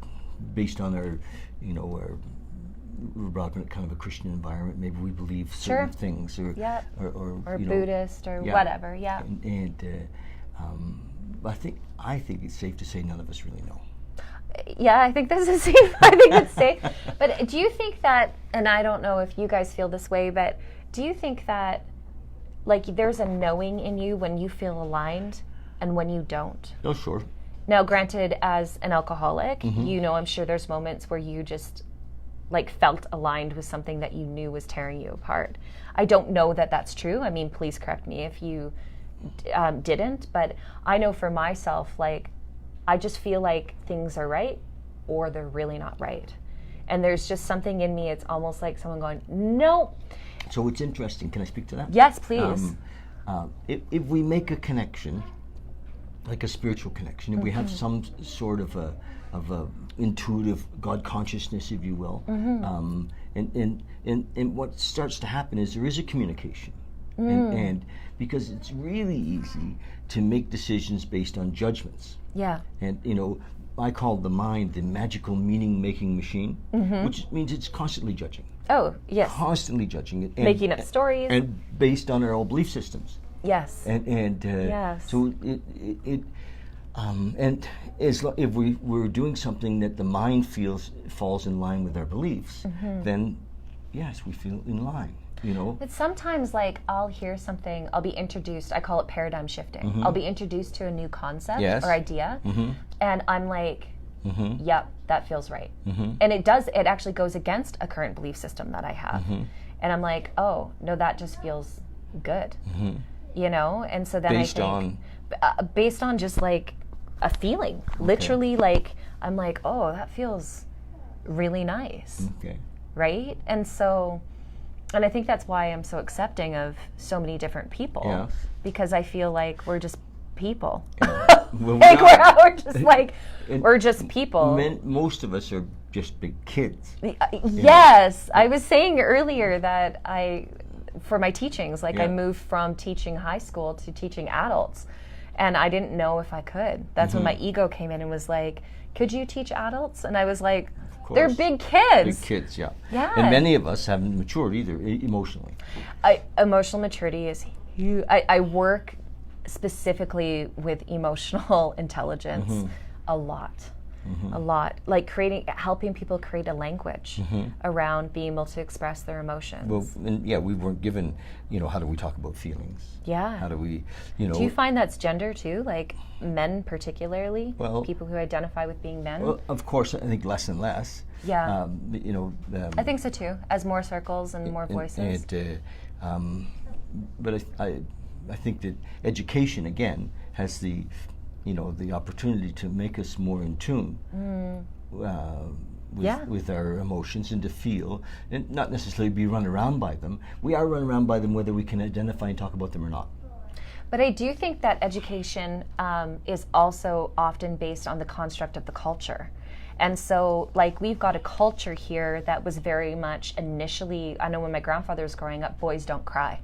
S1: based on our, you know, we're brought up in kind of a Christian environment, maybe we believe certain things, or
S2: or
S1: you know,
S2: Buddhist or whatever. Yeah.
S1: I think it's safe to say none of us really know.
S2: Yeah, I think this is safe. I think it's safe. But do you think that, and I don't know if you guys feel this way, but do you think that, like, there's a knowing in you when you feel aligned and when you don't?
S1: Oh, sure.
S2: Now, granted, as an alcoholic, you know, I'm sure there's moments where you just, like, felt aligned with something that you knew was tearing you apart. I don't know that that's true. I mean, please correct me if you didn't, but I know for myself, like, I just feel like things are right or they're really not right. And there's just something in me, it's almost like someone going, no.
S1: So it's interesting. Can I speak to that?
S2: Yes, please.
S1: If we make a connection, like a spiritual connection, if we have some sort of a intuitive God consciousness, if you will, and what starts to happen is there is a communication, and because it's really easy to make decisions based on judgments.
S2: Yeah.
S1: And you know, I call the mind the magical meaning-making machine, which means it's constantly judging.
S2: Oh, yes.
S1: Constantly judging it.
S2: Making up stories.
S1: And based on our old belief systems.
S2: Yes.
S1: And
S2: yes.
S1: So and if we're doing something that the mind feels falls in line with our beliefs, then yes, we feel in line. You know. But
S2: sometimes, like, I'll hear something, I'll be introduced, I call it paradigm shifting. I'll be introduced to a new concept or idea, and I'm like, yep, that feels right. And it actually goes against a current belief system that I have. And I'm like, oh, no, that just feels good. You know? And so then based on just like a feeling. Literally, like, I'm like, oh, that feels really nice. Right? And so, and I think that's why I'm so accepting of so many different people, because I feel like we're just people.
S1: Well,
S2: like we're just like, we're just people.
S1: Most of us are just big kids.
S2: Yes, I was saying earlier that for my teachings, like I moved from teaching high school to teaching adults, and I didn't know if I could. That's when my ego came in and was like, could you teach adults? And I was like,
S1: course.
S2: They're big kids.
S1: Big kids, yeah.
S2: Yeah.
S1: And many of us haven't matured either emotionally.
S2: Emotional maturity is huge. I work specifically with emotional intelligence a lot. A lot, like helping people create a language around being able to express their emotions.
S1: Well, and we weren't given, how do we talk about feelings?
S2: Yeah.
S1: How do we,
S2: Do you find that's gender too, like men particularly?
S1: Well,
S2: people who identify with being men?
S1: Well, of course, I think less and less.
S2: Yeah. I think so too, as more circles and more voices.
S1: But I think that education, again, has the opportunity to make us more in tune with our emotions and to feel, and not necessarily be run around by them. We are run around by them whether we can identify and talk about them or not.
S2: But I do think that education is also often based on the construct of the culture. And so, like, we've got a culture here that was very much initially, I know when my grandfather was growing up, boys don't cry.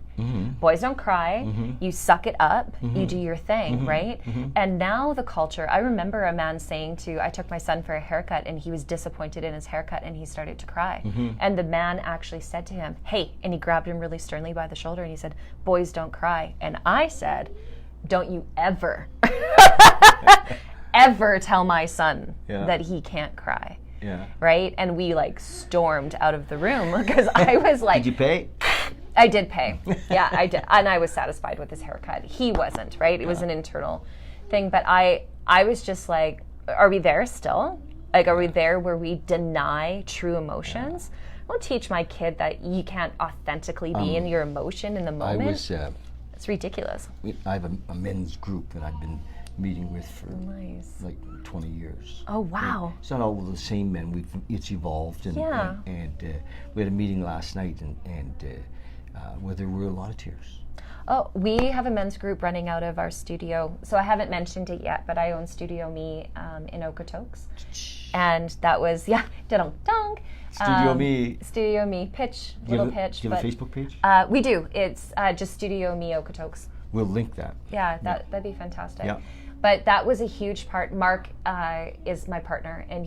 S2: Boys don't cry, you suck it up, you do your thing, right? And now the culture, I remember a man saying I took my son for a haircut and he was disappointed in his haircut and he started to cry. And the man actually said to him, hey, and he grabbed him really sternly by the shoulder and he said, boys don't cry. And I said, don't you ever, ever tell my son that he can't cry.
S1: Yeah.
S2: Right? And we stormed out of the room because I was like,
S1: did you pay?
S2: I did pay. Yeah, I did. And I was satisfied with his haircut. He wasn't, right? It was an internal thing. But I was just like, are we there still? Like, are we there where we deny true emotions? I won't teach my kid that you can't authentically be in your emotion in the moment. It's ridiculous.
S1: I have a men's group that I've been meeting with for like 20 years.
S2: Oh, wow.
S1: And it's not all the same men. It's evolved. And we had a meeting last night and where there were a lot of tears.
S2: Oh, we have a men's group running out of our studio. So I haven't mentioned it yet, but I own Studio Me in Okotoks. And that was, dong.
S1: Studio Me.
S2: Studio Me, pitch, little pitch.
S1: Do you have a Facebook page?
S2: We do. It's just Studio Me Okotoks.
S1: We'll link that.
S2: Yeah, that'd be fantastic.
S1: Yeah.
S2: But that was a huge part. Mark is my partner, and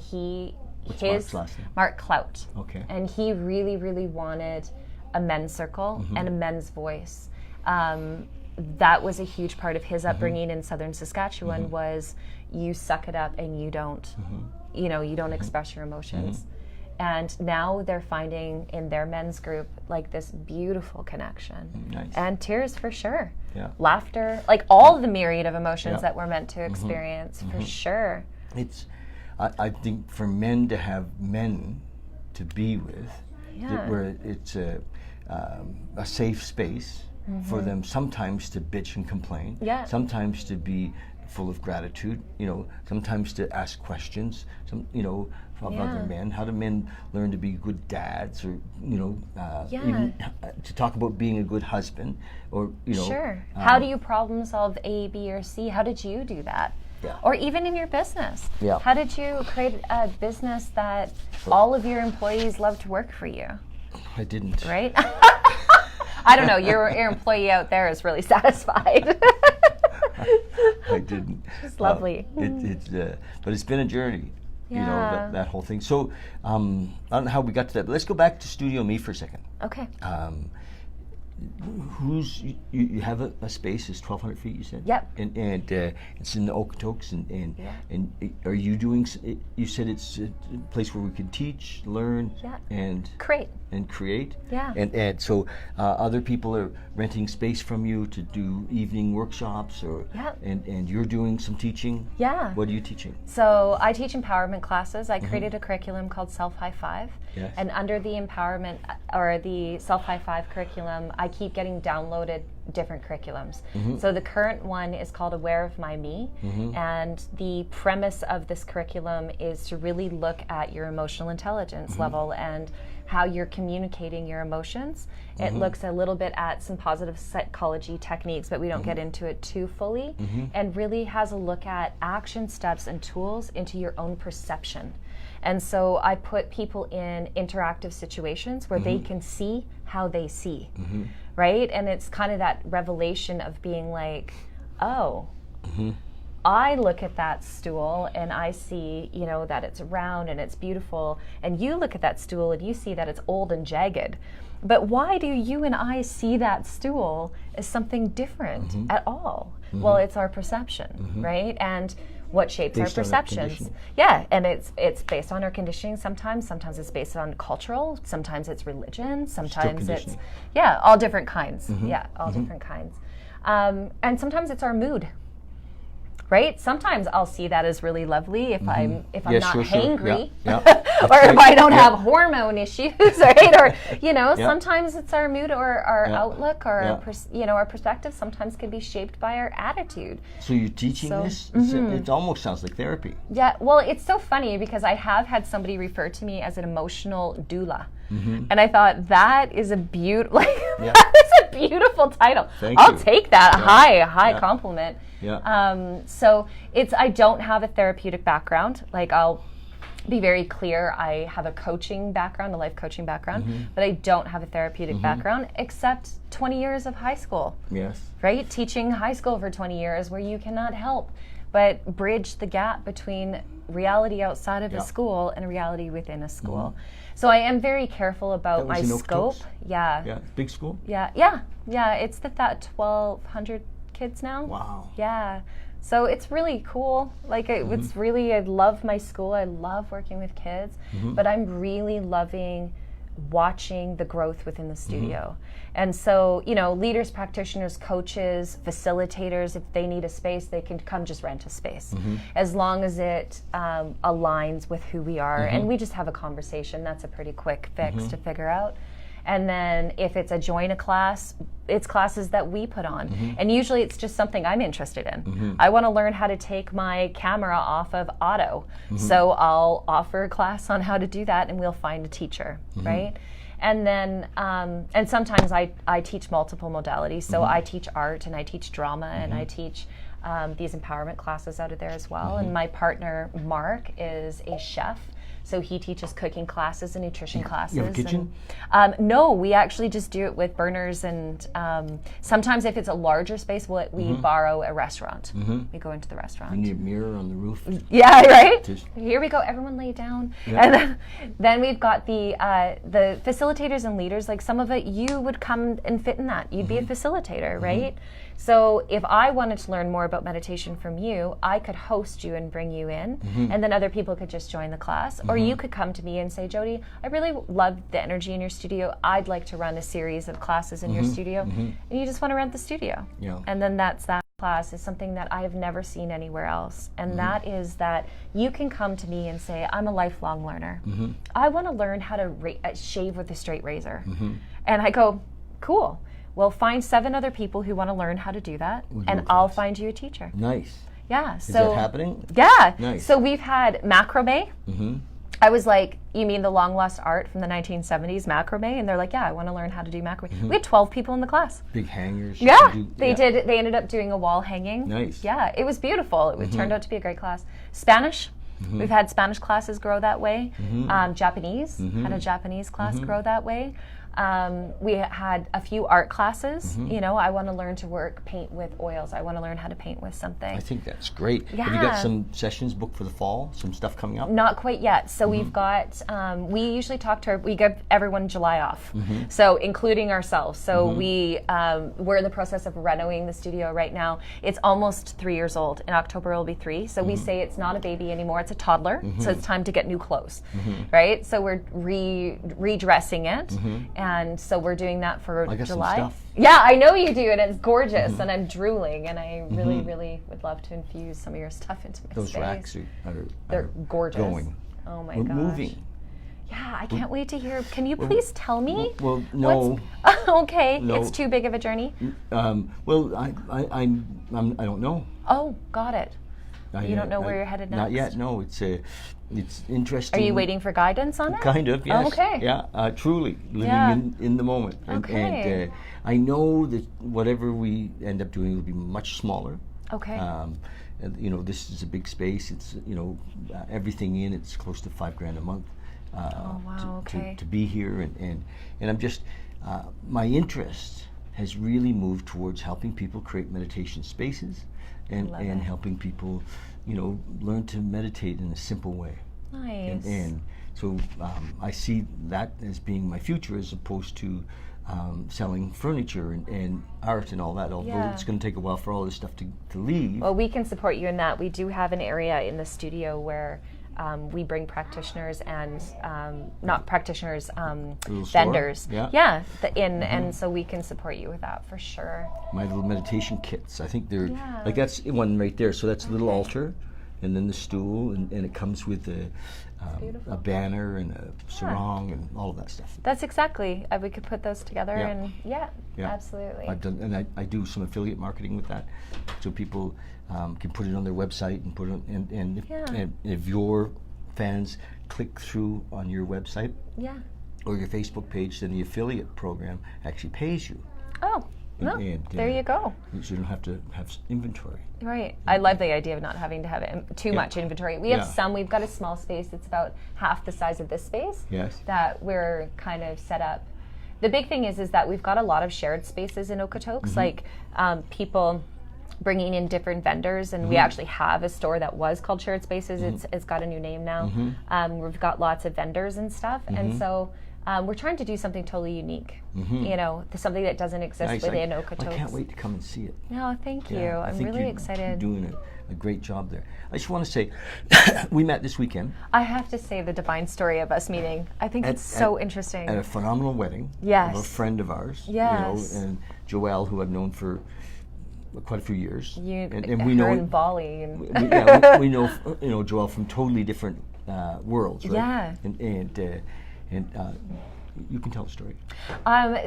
S1: What's Mark's last name?
S2: Mark Klaudt.
S1: Okay.
S2: And he really, really wanted a men's circle and a men's voice. That was a huge part of his upbringing in southern Saskatchewan was you suck it up and you don't, you don't express your emotions. And now they're finding in their men's group this beautiful connection.
S1: Nice.
S2: And tears for sure.
S1: Yeah.
S2: Laughter, all the myriad of emotions that we're meant to experience for sure.
S1: It's, I think for men to have men to be with, where it's a safe space for them sometimes to bitch and complain, sometimes to be full of gratitude, sometimes to ask questions, of other men. How do men learn to be good dads, or even to talk about being a good husband, or
S2: Sure. How do you problem solve A, B, or C? How did you do that?
S1: Yeah.
S2: Or even in your business.
S1: Yeah.
S2: How did you create a business that all of your employees love to work for you?
S1: I didn't.
S2: Right? I don't know. Your employee out there is really satisfied.
S1: I didn't.
S2: It's lovely.
S1: But it's been a journey.
S2: Yeah.
S1: That whole thing. So I don't know how we got to that, but let's go back to Studio Me for a second.
S2: Okay.
S1: You have a space, it's 1,200 feet, you said?
S2: Yep.
S1: And it's in the Okotoks, and are you doing, you said it's a place where we can teach, learn, and create?
S2: Yeah.
S1: And so other people are renting space from you to do evening workshops, and you're doing some teaching?
S2: Yeah.
S1: What are you teaching?
S2: So I teach empowerment classes. I created a curriculum called Self High Five.
S1: Yes.
S2: And under the empowerment or the Self High Five curriculum, I keep getting downloaded different curriculums. So the current one is called Aware of My Me, and the premise of this curriculum is to really look at your emotional intelligence level and how you're communicating your emotions. It looks a little bit at some positive psychology techniques, but we don't get into it too fully, and really has a look at action steps and tools into your own perception. And so I put people in interactive situations where they can see how they see, right? And it's kind of that revelation of being like, oh, I look at that stool and I see, you know, that it's round and it's beautiful, and you look at that stool and you see that it's old and jagged. But why do you and I see that stool as something different at all? Well, it's our perception, right? And what shapes
S1: Based
S2: our
S1: on our
S2: perceptions?
S1: conditioning.
S2: Yeah, and it's based on our conditioning sometimes. Sometimes it's based on cultural. Sometimes it's religion. Sometimes it's,
S1: conditioning.
S2: all different kinds. Yeah, all different kinds. And sometimes it's our mood. Right? Sometimes I'll see that as really lovely if I'm
S1: Yeah,
S2: not
S1: sure.
S2: hangry,
S1: Yeah.
S2: or if I don't have hormone issues, right? Or
S1: Yeah.
S2: sometimes it's our mood or our outlook or
S1: Yeah.
S2: our perspective. Sometimes can be shaped by our attitude.
S1: So you're teaching
S2: So-
S1: this? It almost sounds like therapy.
S2: Yeah. Well, it's so funny because I have had somebody refer to me as an emotional doula. And I thought that is a that is a beautiful title.
S1: Thank
S2: I'll
S1: you.
S2: take that.
S1: Yeah.
S2: High
S1: Yeah.
S2: compliment.
S1: Yeah.
S2: So I don't have a therapeutic background. Like, I'll be very clear, I have a coaching background, a life coaching background, but I don't have a therapeutic background except 20 years of high school,
S1: Yes.
S2: right? Teaching high school for 20 years where you cannot help but bridge the gap between reality outside of a school and reality within a school. So I am very careful about
S1: That
S2: my
S1: was in
S2: scope.
S1: Okotoks?
S2: Yeah.
S1: Yeah. Big school?
S2: Yeah. It's that 1,200 kids now.
S1: Wow.
S2: Yeah. So it's really cool. Like, it's really, I love my school. I love working with kids, but I'm really loving watching the growth within the studio. And so, leaders, practitioners, coaches, facilitators, if they need a space, they can come just rent a space. As long as it aligns with who we are. And we just have a conversation. That's a pretty quick fix to figure out. And then if it's a join a class, it's classes that we put on. And usually it's just something I'm interested in. I want to learn how to take my camera off of auto. So I'll offer a class on how to do that, and we'll find a teacher, right? And then, and sometimes I teach multiple modalities. So I teach art, and I teach drama, and I teach these empowerment classes out of there as well. And my partner, Mark, is a chef. So he teaches cooking classes and nutrition classes.
S1: You have a kitchen?
S2: No, we actually just do it with burners, and sometimes if it's a larger space, we borrow a restaurant. We go into the restaurant.
S1: You need a mirror on the roof?
S2: Yeah, right?
S1: Just-
S2: Here we go. Everyone lay down.
S1: Yeah.
S2: And then we've got the facilitators and leaders. Like, some of it, you would come and fit in that. You'd be a facilitator, right? So if I wanted to learn more about meditation from you, I could host you and bring you in, and then other people could just join the class. Or you could come to me and say, Jody, I really love the energy in your studio. I'd like to run a series of classes in your studio. And you just want to rent the studio.
S1: Yeah.
S2: And then that class is something that I have never seen anywhere else. And that is that you can come to me and say, I'm a lifelong learner. I want to learn how to shave with a straight razor. And I go, cool. Well, find 7 other people who want to learn how to do that, and I'll find you a teacher.
S1: Nice.
S2: Yeah.
S1: Is that happening?
S2: Yeah.
S1: Nice.
S2: So we've had macrame. I was like, you mean the long lost art from the 1970s, macrame? And they're like, yeah, I want to learn how to do macrame. We had 12 people in the class.
S1: Big hangers.
S2: Yeah, they did. They ended up doing a wall hanging.
S1: Nice.
S2: Yeah, it was beautiful. It turned out to be a great class. Spanish. We've had Spanish classes grow that way. Japanese. Had a Japanese class grow that way. We had a few art classes. I want to learn to paint with oils. I want to learn how to paint with something.
S1: I think that's great.
S2: Yeah.
S1: Have you got some sessions booked for the fall? Some stuff coming up?
S2: Not quite yet. So we've got, we usually we give everyone July off. So including ourselves. So we're in the process of renovating the studio right now. It's almost 3 years old. In October it'll be 3. So we say it's not a baby anymore, it's a toddler. So it's time to get new clothes, right? So we're redressing it. And so we're doing that for
S1: I got
S2: July.
S1: some stuff.
S2: Yeah, I know you do, and it's gorgeous, and I'm drooling, and I really, really would love to infuse some of your stuff into my
S1: Those
S2: space.
S1: racks
S2: They're
S1: are
S2: gorgeous.
S1: going.
S2: Oh my
S1: We're
S2: gosh.
S1: moving.
S2: Yeah, I can't wait to hear. Can you please tell me?
S1: Well, no.
S2: Okay,
S1: No.
S2: it's too big of a journey.
S1: Well, I don't know.
S2: Oh, got it. You don't know where you're headed
S1: Not
S2: next?
S1: yet. No, it's interesting.
S2: Are you waiting for guidance on it?
S1: Kind of, yes.
S2: Okay.
S1: Yeah, truly living
S2: Yeah.
S1: in the moment.
S2: Okay.
S1: And I know that whatever we end up doing will be much smaller.
S2: Okay.
S1: And, this is a big space. It's everything in. It's close to $5,000 a month.
S2: Oh, wow, okay.
S1: To be here, and I'm just my interest has really moved towards helping people create meditation spaces and helping people, learn to meditate in a simple way.
S2: Nice.
S1: And so I see that as being my future, as opposed to selling furniture and art and all that, although it's going to take a while for all this stuff to leave.
S2: Well, we can support you in that. We do have an area in the studio where we bring practitioners and not practitioners, vendors. And so we can support you with that for sure.
S1: My little meditation kits. I think they're like, that's one right there. So that's a little altar, and then the stool, and it comes with a banner and a sarong and all of that stuff.
S2: That's exactly. We could put those together, and absolutely.
S1: I've done, and I do some affiliate marketing with that, so people can put it on their website and put it on, and if your fans click through on your website or your Facebook page, then the affiliate program actually pays you.
S2: Oh. Well, there you go.
S1: So you don't have to have inventory.
S2: Right. I love the idea of not having to have too much inventory. We have some. We've got a small space. It's about half the size of this space.
S1: Yes.
S2: That we're kind of set up. The big thing is that we've got a lot of shared spaces in Okotoks, like people bringing in different vendors, and we actually have a store that was called Shared Spaces. It's got a new name now. We've got lots of vendors and stuff, and so we're trying to do something totally unique. Something that doesn't exist within Okotoks.
S1: I can't wait to come and see it.
S2: No, thank you. I'm really excited.
S1: You're doing a great job there. I just want to say, we met this weekend.
S2: I have to say the divine story of us meeting. I think it's so interesting.
S1: At a phenomenal wedding of a friend of ours.
S2: Yes.
S1: And Joelle, who I've known for quite a few years.
S2: And we know in Bali. And
S1: we know Joelle from totally different worlds, right?
S2: Yeah.
S1: And you can tell the story.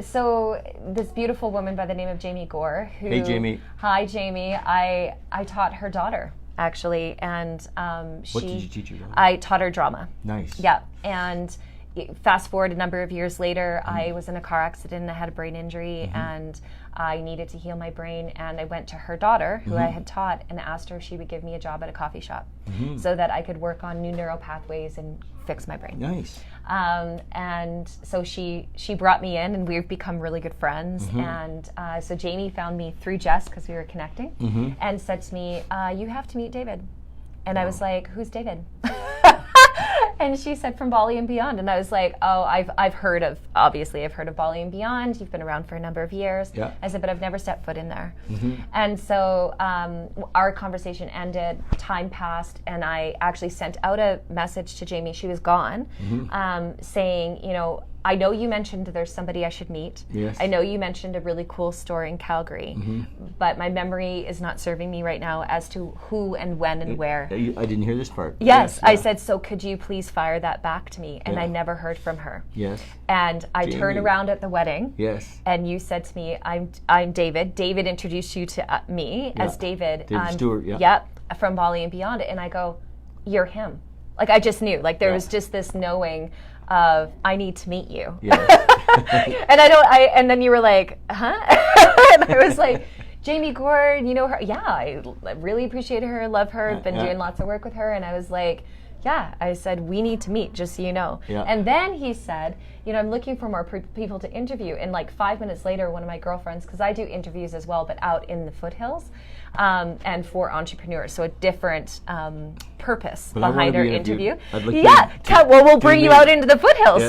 S2: So this beautiful woman by the name of Jamie Gore, who...
S1: Hey, Jamie.
S2: Hi, Jamie. I taught her daughter, actually, and
S1: What did you teach her daughter?
S2: I taught her drama.
S1: Nice.
S2: Yeah, and fast forward a number of years later, I was in a car accident and I had a brain injury, and I needed to heal my brain, and I went to her daughter, who I had taught, and asked her if she would give me a job at a coffee shop so that I could work on new neural pathways and fix my brain.
S1: Nice.
S2: And so she brought me in, and we've become really good friends. And so Jamie found me through Jess, because we were connecting, and said to me, you have to meet David. And I was like, who's David? And she said, from Bali and Beyond. And I was like, oh, I've heard of Bali and Beyond. You've been around for a number of years.
S1: Yeah.
S2: I said, but I've never stepped foot in there. And so our conversation ended, time passed, and I actually sent out a message to Jamie. She was gone, saying, I know you mentioned there's somebody I should meet.
S1: Yes.
S2: I know you mentioned a really cool store in Calgary, but my memory is not serving me right now as to who and when and where.
S1: I didn't hear this part.
S2: Yes, I said, so could you please fire that back to me? And I never heard from her.
S1: Yes.
S2: And I turned around at the wedding.
S1: Yes.
S2: And you said to me, I'm David. David introduced you to me as David.
S1: David Stewart,
S2: Yep, from Bali and Beyond. And I go, you're him. Like, I just knew. Like, there was just this knowing of, I need to meet you.
S1: Yeah.
S2: And then you were like, huh? And I was like, Jamie Gore, you know her? Yeah, I really appreciate her, love her, been doing lots of work with her. And I was like, yeah, I said, we need to meet, just so you know.
S1: Yeah.
S2: And then he said, I'm looking for more people to interview. And like 5 minutes later, one of my girlfriends, because I do interviews as well, but out in the Foothills, and for entrepreneurs, so a different purpose behind our interview. We'll bring you out into the Foothills.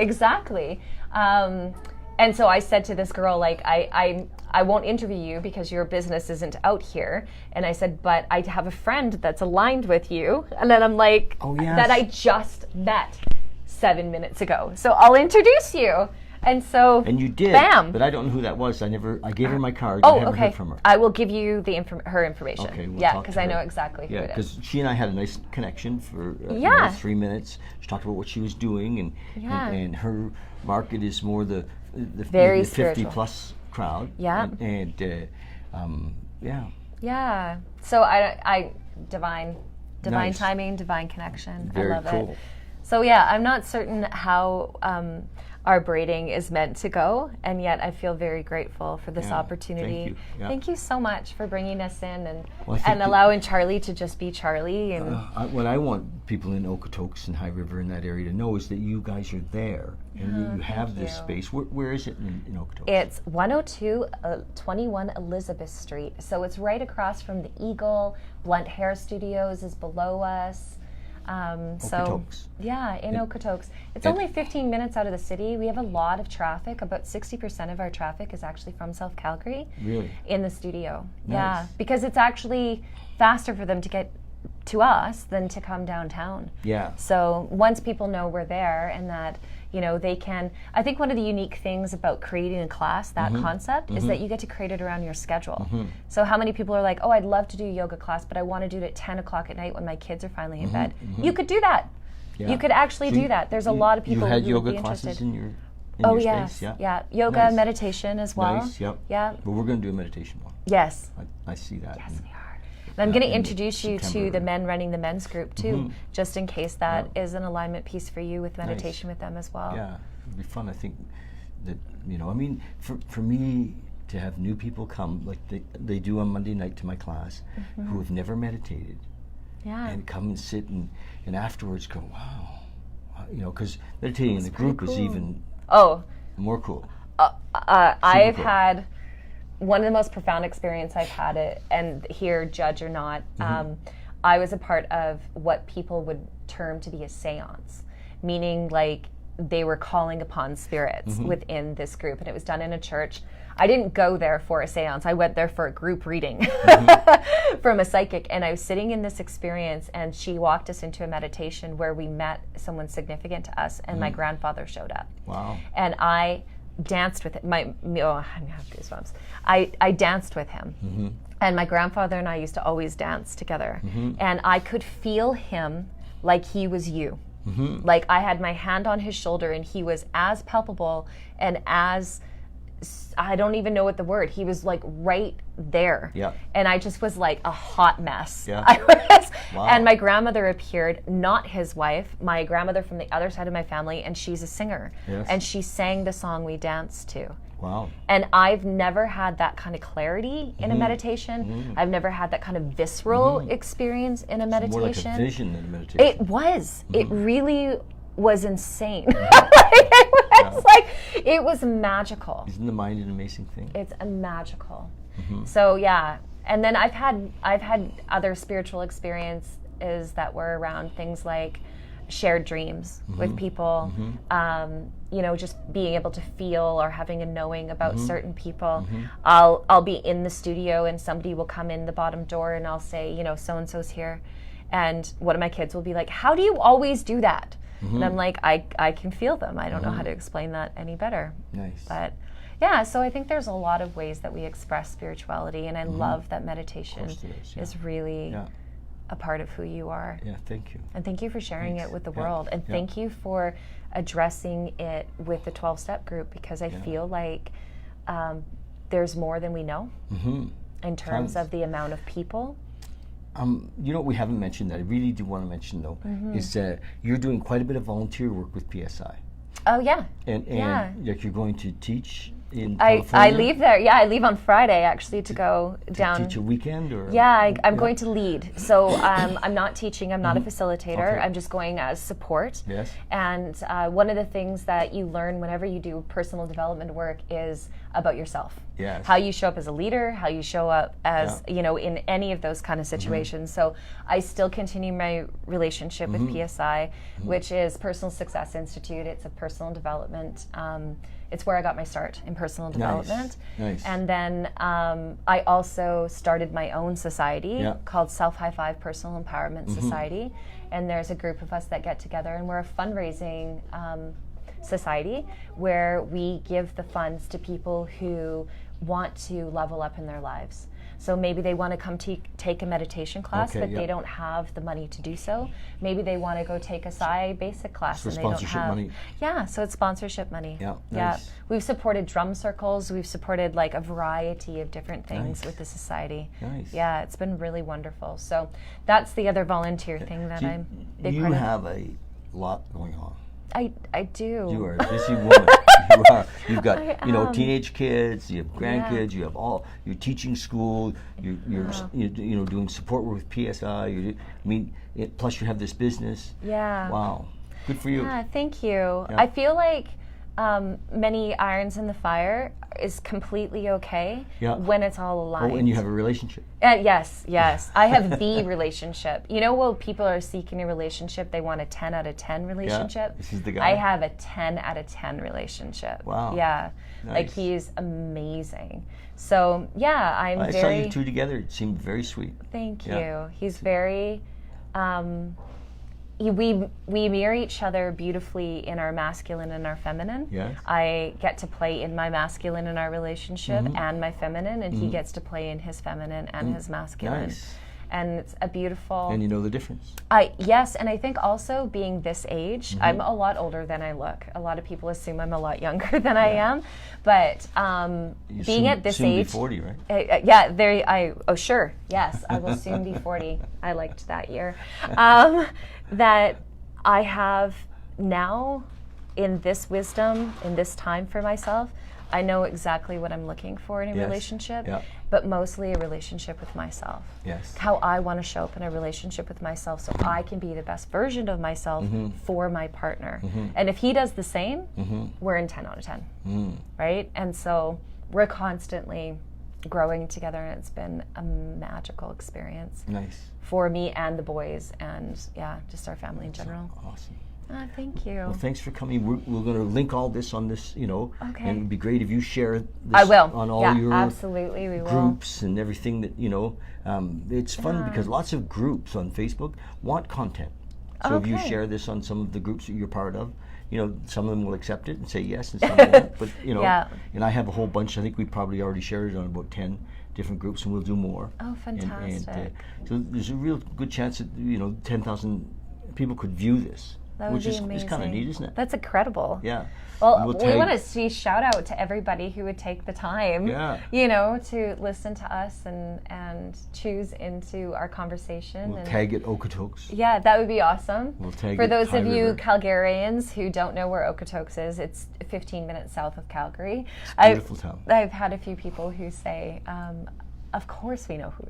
S2: Exactly. And so I said to this girl, like, I won't interview you because your business isn't out here. And I said, but I have a friend that's aligned with you. And then I'm like, that I just met 7 minutes ago. So I'll introduce you. And so,
S1: and you did,
S2: bam.
S1: But I don't know who that was. I gave her my card.
S2: Oh,
S1: I haven't heard from her.
S2: I will give you her information.
S1: Okay, we'll
S2: yeah,
S1: talk
S2: because
S1: to
S2: I
S1: her.
S2: know exactly who it is.
S1: Because she and I had a nice connection for 3 minutes. She talked about what she was doing, and her market is more the
S2: very
S1: 50 plus crowd.
S2: Yeah. Yeah. So I divine
S1: nice.
S2: timing, divine connection.
S1: Very
S2: I love
S1: cool.
S2: it. So yeah, I'm not certain how our braiding is meant to go, and yet I feel very grateful for this opportunity.
S1: Thank you. Yeah.
S2: Thank you so much for bringing us in and
S1: Well,
S2: allowing Charlie to just be Charlie. And
S1: what I want people in Okotoks and High River in that area to know is that you guys are there and you have this space. Where is it in Okotoks?
S2: It's 10221 Elizabeth Street. So it's right across from the Eagle. Blunt Hair Studios is below us.
S1: Okotoks.
S2: Yeah, in Okotoks. It's only 15 minutes out of the city. We have a lot of traffic. About 60% of our traffic is actually from South Calgary.
S1: Really?
S2: In the studio.
S1: Nice.
S2: Yeah, because it's actually faster for them to get to us than to come downtown.
S1: Yeah.
S2: So once people know we're there and that, you know, they can, I think one of the unique things about creating a class, that concept, is that you get to create it around your schedule. So how many people are like, oh, I'd love to do a yoga class, but I want to do it at 10 o'clock at night when my kids are finally in bed. You could do that.
S1: Yeah.
S2: You could actually do that. There's a lot of people
S1: you had
S2: who would
S1: yoga
S2: be interested.
S1: classes in your
S2: Yes.
S1: space?
S2: Yeah. Yoga,
S1: Nice.
S2: meditation as well.
S1: Nice, yep.
S2: Yeah.
S1: But we're going to do a meditation one.
S2: Yes.
S1: I see that.
S2: Yes, we are. And I'm going to
S1: in
S2: introduce you to
S1: September.
S2: the men running the men's group too, just in case that is an alignment piece for you with meditation with them as well.
S1: Yeah, it'd be fun. I think that, you know, I mean, for me to have new people come, like they do on Monday night to my class, who have never meditated, and come and sit and afterwards go, wow, you know, because meditating in the group is even more cool.
S2: I've
S1: cool.
S2: had one of the most profound experience I've had it, and here, judge or not, I was a part of what people would term to be a seance, meaning like they were calling upon spirits within this group, and it was done in a church. I didn't go there for a seance. I went there for a group reading from a psychic, and I was sitting in this experience, and she walked us into a meditation where we met someone significant to us, and my grandfather showed up.
S1: Wow.
S2: And I danced with it. I have goosebumps. I danced with him. And my grandfather and I used to always dance together. And I could feel him like he was you. Like I had my hand on his shoulder and he was as palpable and as, I don't even know what the word, he was like right there.
S1: Yeah.
S2: And I just was like a hot mess.
S1: Yeah.
S2: I was.
S1: Wow.
S2: And my grandmother appeared, not his wife, my grandmother from the other side of my family, and she's a singer.
S1: Yes.
S2: And she sang the song we danced to.
S1: Wow.
S2: And I've never had that kind of clarity in a meditation. I've never had that kind of visceral experience in a meditation.
S1: More like a vision than a meditation.
S2: It was. It really was insane. It was like, it was magical.
S1: Isn't the mind an amazing thing?
S2: It's a magical. So yeah, and then I've had other spiritual experiences that were around things like shared dreams with people, you know, just being able to feel or having a knowing about certain people. I'll be in the studio and somebody will come in the bottom door and I'll say, you know, so-and-so's here. And one of my kids will be like, how do you always do that? And I'm like, I can feel them. I don't know how to explain that any better.
S1: Nice.
S2: But yeah, so I think there's a lot of ways that we express spirituality, and I love that meditation is really a part of who you are.
S1: Yeah, thank you.
S2: And thank you for sharing it with the world. And thank you for addressing it with the 12-step group, because I feel like there's more than we know in terms of the amount of people.
S1: You know what we haven't mentioned that I really do want to mention, though, is you're doing quite a bit of volunteer work with PSI.
S2: Oh, yeah.
S1: And like you're going to teach in
S2: I
S1: California?
S2: leave there. Yeah, I leave on Friday, actually, to go down.
S1: Teach a weekend? Or?
S2: Yeah, I'm going to lead. So I'm not teaching. I'm not a facilitator.
S1: Okay.
S2: I'm just going as support.
S1: Yes.
S2: And one of the things that you learn whenever you do personal development work is about yourself.
S1: Yes.
S2: How you show up as a leader, how you show up as, you know, in any of those kind of situations. So I still continue my relationship with PSI, which is Personal Success Institute. It's a personal development. It's where I got my start in personal development.
S1: Nice.
S2: And then I also started my own society called Self High Five Personal Empowerment Society. And there's a group of us that get together, and we're a fundraising society where we give the funds to people who want to level up in their lives. So maybe they want to come take a meditation class, but they don't have the money to do so. Maybe they want to go take a Psi basic class,
S1: So
S2: and they don't
S1: sponsorship
S2: have
S1: money.
S2: Yeah, so it's sponsorship money.
S1: Yeah,
S2: Yeah.
S1: nice.
S2: We've supported drum circles. We've supported like a variety of different things with the society.
S1: Nice.
S2: Yeah, it's been really wonderful. So that's the other volunteer thing that I'm big
S1: you
S2: part of.
S1: have a lot going on.
S2: I do.
S1: You are a busy woman. You are. You've got teenage kids. You have grandkids. You have you're teaching school. You're doing support work with PSI. Plus you have this business.
S2: Yeah.
S1: Wow. Good for you.
S2: Yeah. Thank you.
S1: Yeah.
S2: I feel like many irons in the fire is completely okay when it's all aligned.
S1: Oh, and you have a relationship.
S2: Yes. I have the relationship. You know, when people are seeking a relationship, they want a 10 out of 10 relationship.
S1: Yeah, this is the guy.
S2: I have a 10 out of 10 relationship.
S1: Wow.
S2: Yeah.
S1: Nice.
S2: Like, he's amazing. So, yeah,
S1: I saw you two together. It seemed very sweet.
S2: Thank you. He's very... we mirror each other beautifully in our masculine and our feminine.
S1: Yes.
S2: I get to play in my masculine in our relationship and my feminine, and he gets to play in his feminine and his masculine.
S1: Nice.
S2: And it's a beautiful...
S1: And you know the difference.
S2: Yes, and I think also being this age, I'm a lot older than I look. A lot of people assume I'm a lot younger than I am, but being at this
S1: soon
S2: age...
S1: Be 40, right?
S2: Sure, yes, I will soon be 40. I liked that year. That I have now, in this wisdom, in this time for myself, I know exactly what I'm looking for in a relationship, but mostly a relationship with myself.
S1: Yes.
S2: How I want to show up in a relationship with myself so I can be the best version of myself for my partner. And if he does the same, we're in 10 out of 10, right? And so we're constantly growing together, and it's been a magical experience.
S1: Nice.
S2: For me and the boys, and just our family in general.
S1: Awesome.
S2: Thank you.
S1: Well, thanks for coming. We're going to link all this on this, and it'd be great if you share this
S2: I will.
S1: On all your
S2: absolutely, we
S1: groups and everything that, it's fun because lots of groups on Facebook want content. So if you share this on some of the groups that you're part of, some of them will accept it and say yes, and some won't. But, and I have a whole bunch. I think we probably already shared it on about 10 different groups, and we'll do more.
S2: Oh, fantastic.
S1: And so there's a real good chance that, 10,000 people could view this.
S2: That would be amazing.
S1: Is kind of neat, isn't it?
S2: That's incredible.
S1: Yeah.
S2: Well, we want to see shout out to everybody who would take the time, to listen to us and choose into our conversation.
S1: We'll tag it Okotoks.
S2: Yeah, that would be awesome.
S1: We'll tag
S2: For
S1: it
S2: those
S1: High
S2: of you
S1: River.
S2: Calgarians who don't know where Okotoks is, it's 15 minutes south of Calgary.
S1: It's a beautiful town.
S2: I've had a few people who say, of course we know who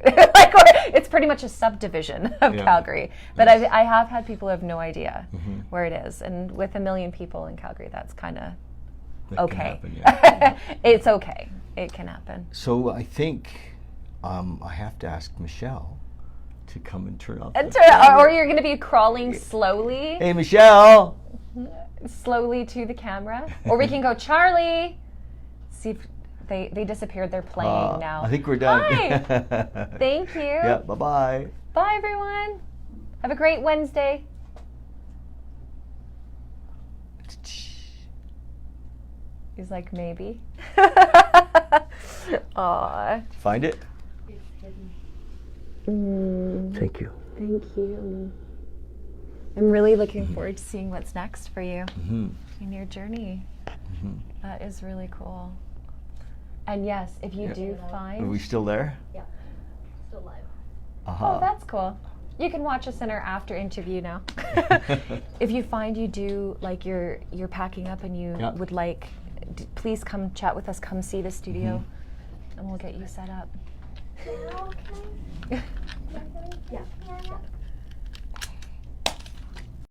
S2: it's pretty much a subdivision of Calgary. But I have had people who have no idea where it is. And with 1 million people in Calgary, that's kind of okay.
S1: Can happen,
S2: It's okay. It can happen.
S1: So I think I have to ask Michelle to come and turn off.
S2: Or you're going to be crawling slowly.
S1: Hey, Michelle!
S2: Slowly to the camera. Or we can go, Charlie! See if... They disappeared. They're playing now.
S1: I think we're done.
S2: Hi. Thank you.
S1: Yeah, bye-bye.
S2: Bye, everyone. Have a great Wednesday. He's like, maybe. Aw.
S1: Find it?
S2: It's hidden.
S1: Thank you.
S2: Thank you. I'm really looking forward to seeing what's next for you in your journey. That is really cool. And yes, if you do find...
S1: Are we still there?
S3: Yeah, still live.
S2: Oh, that's cool. You can watch us in our after interview now. If you find you do, like you're packing up and you would like, please come chat with us, come see the studio, and we'll get you set up.
S3: Okay. Yeah.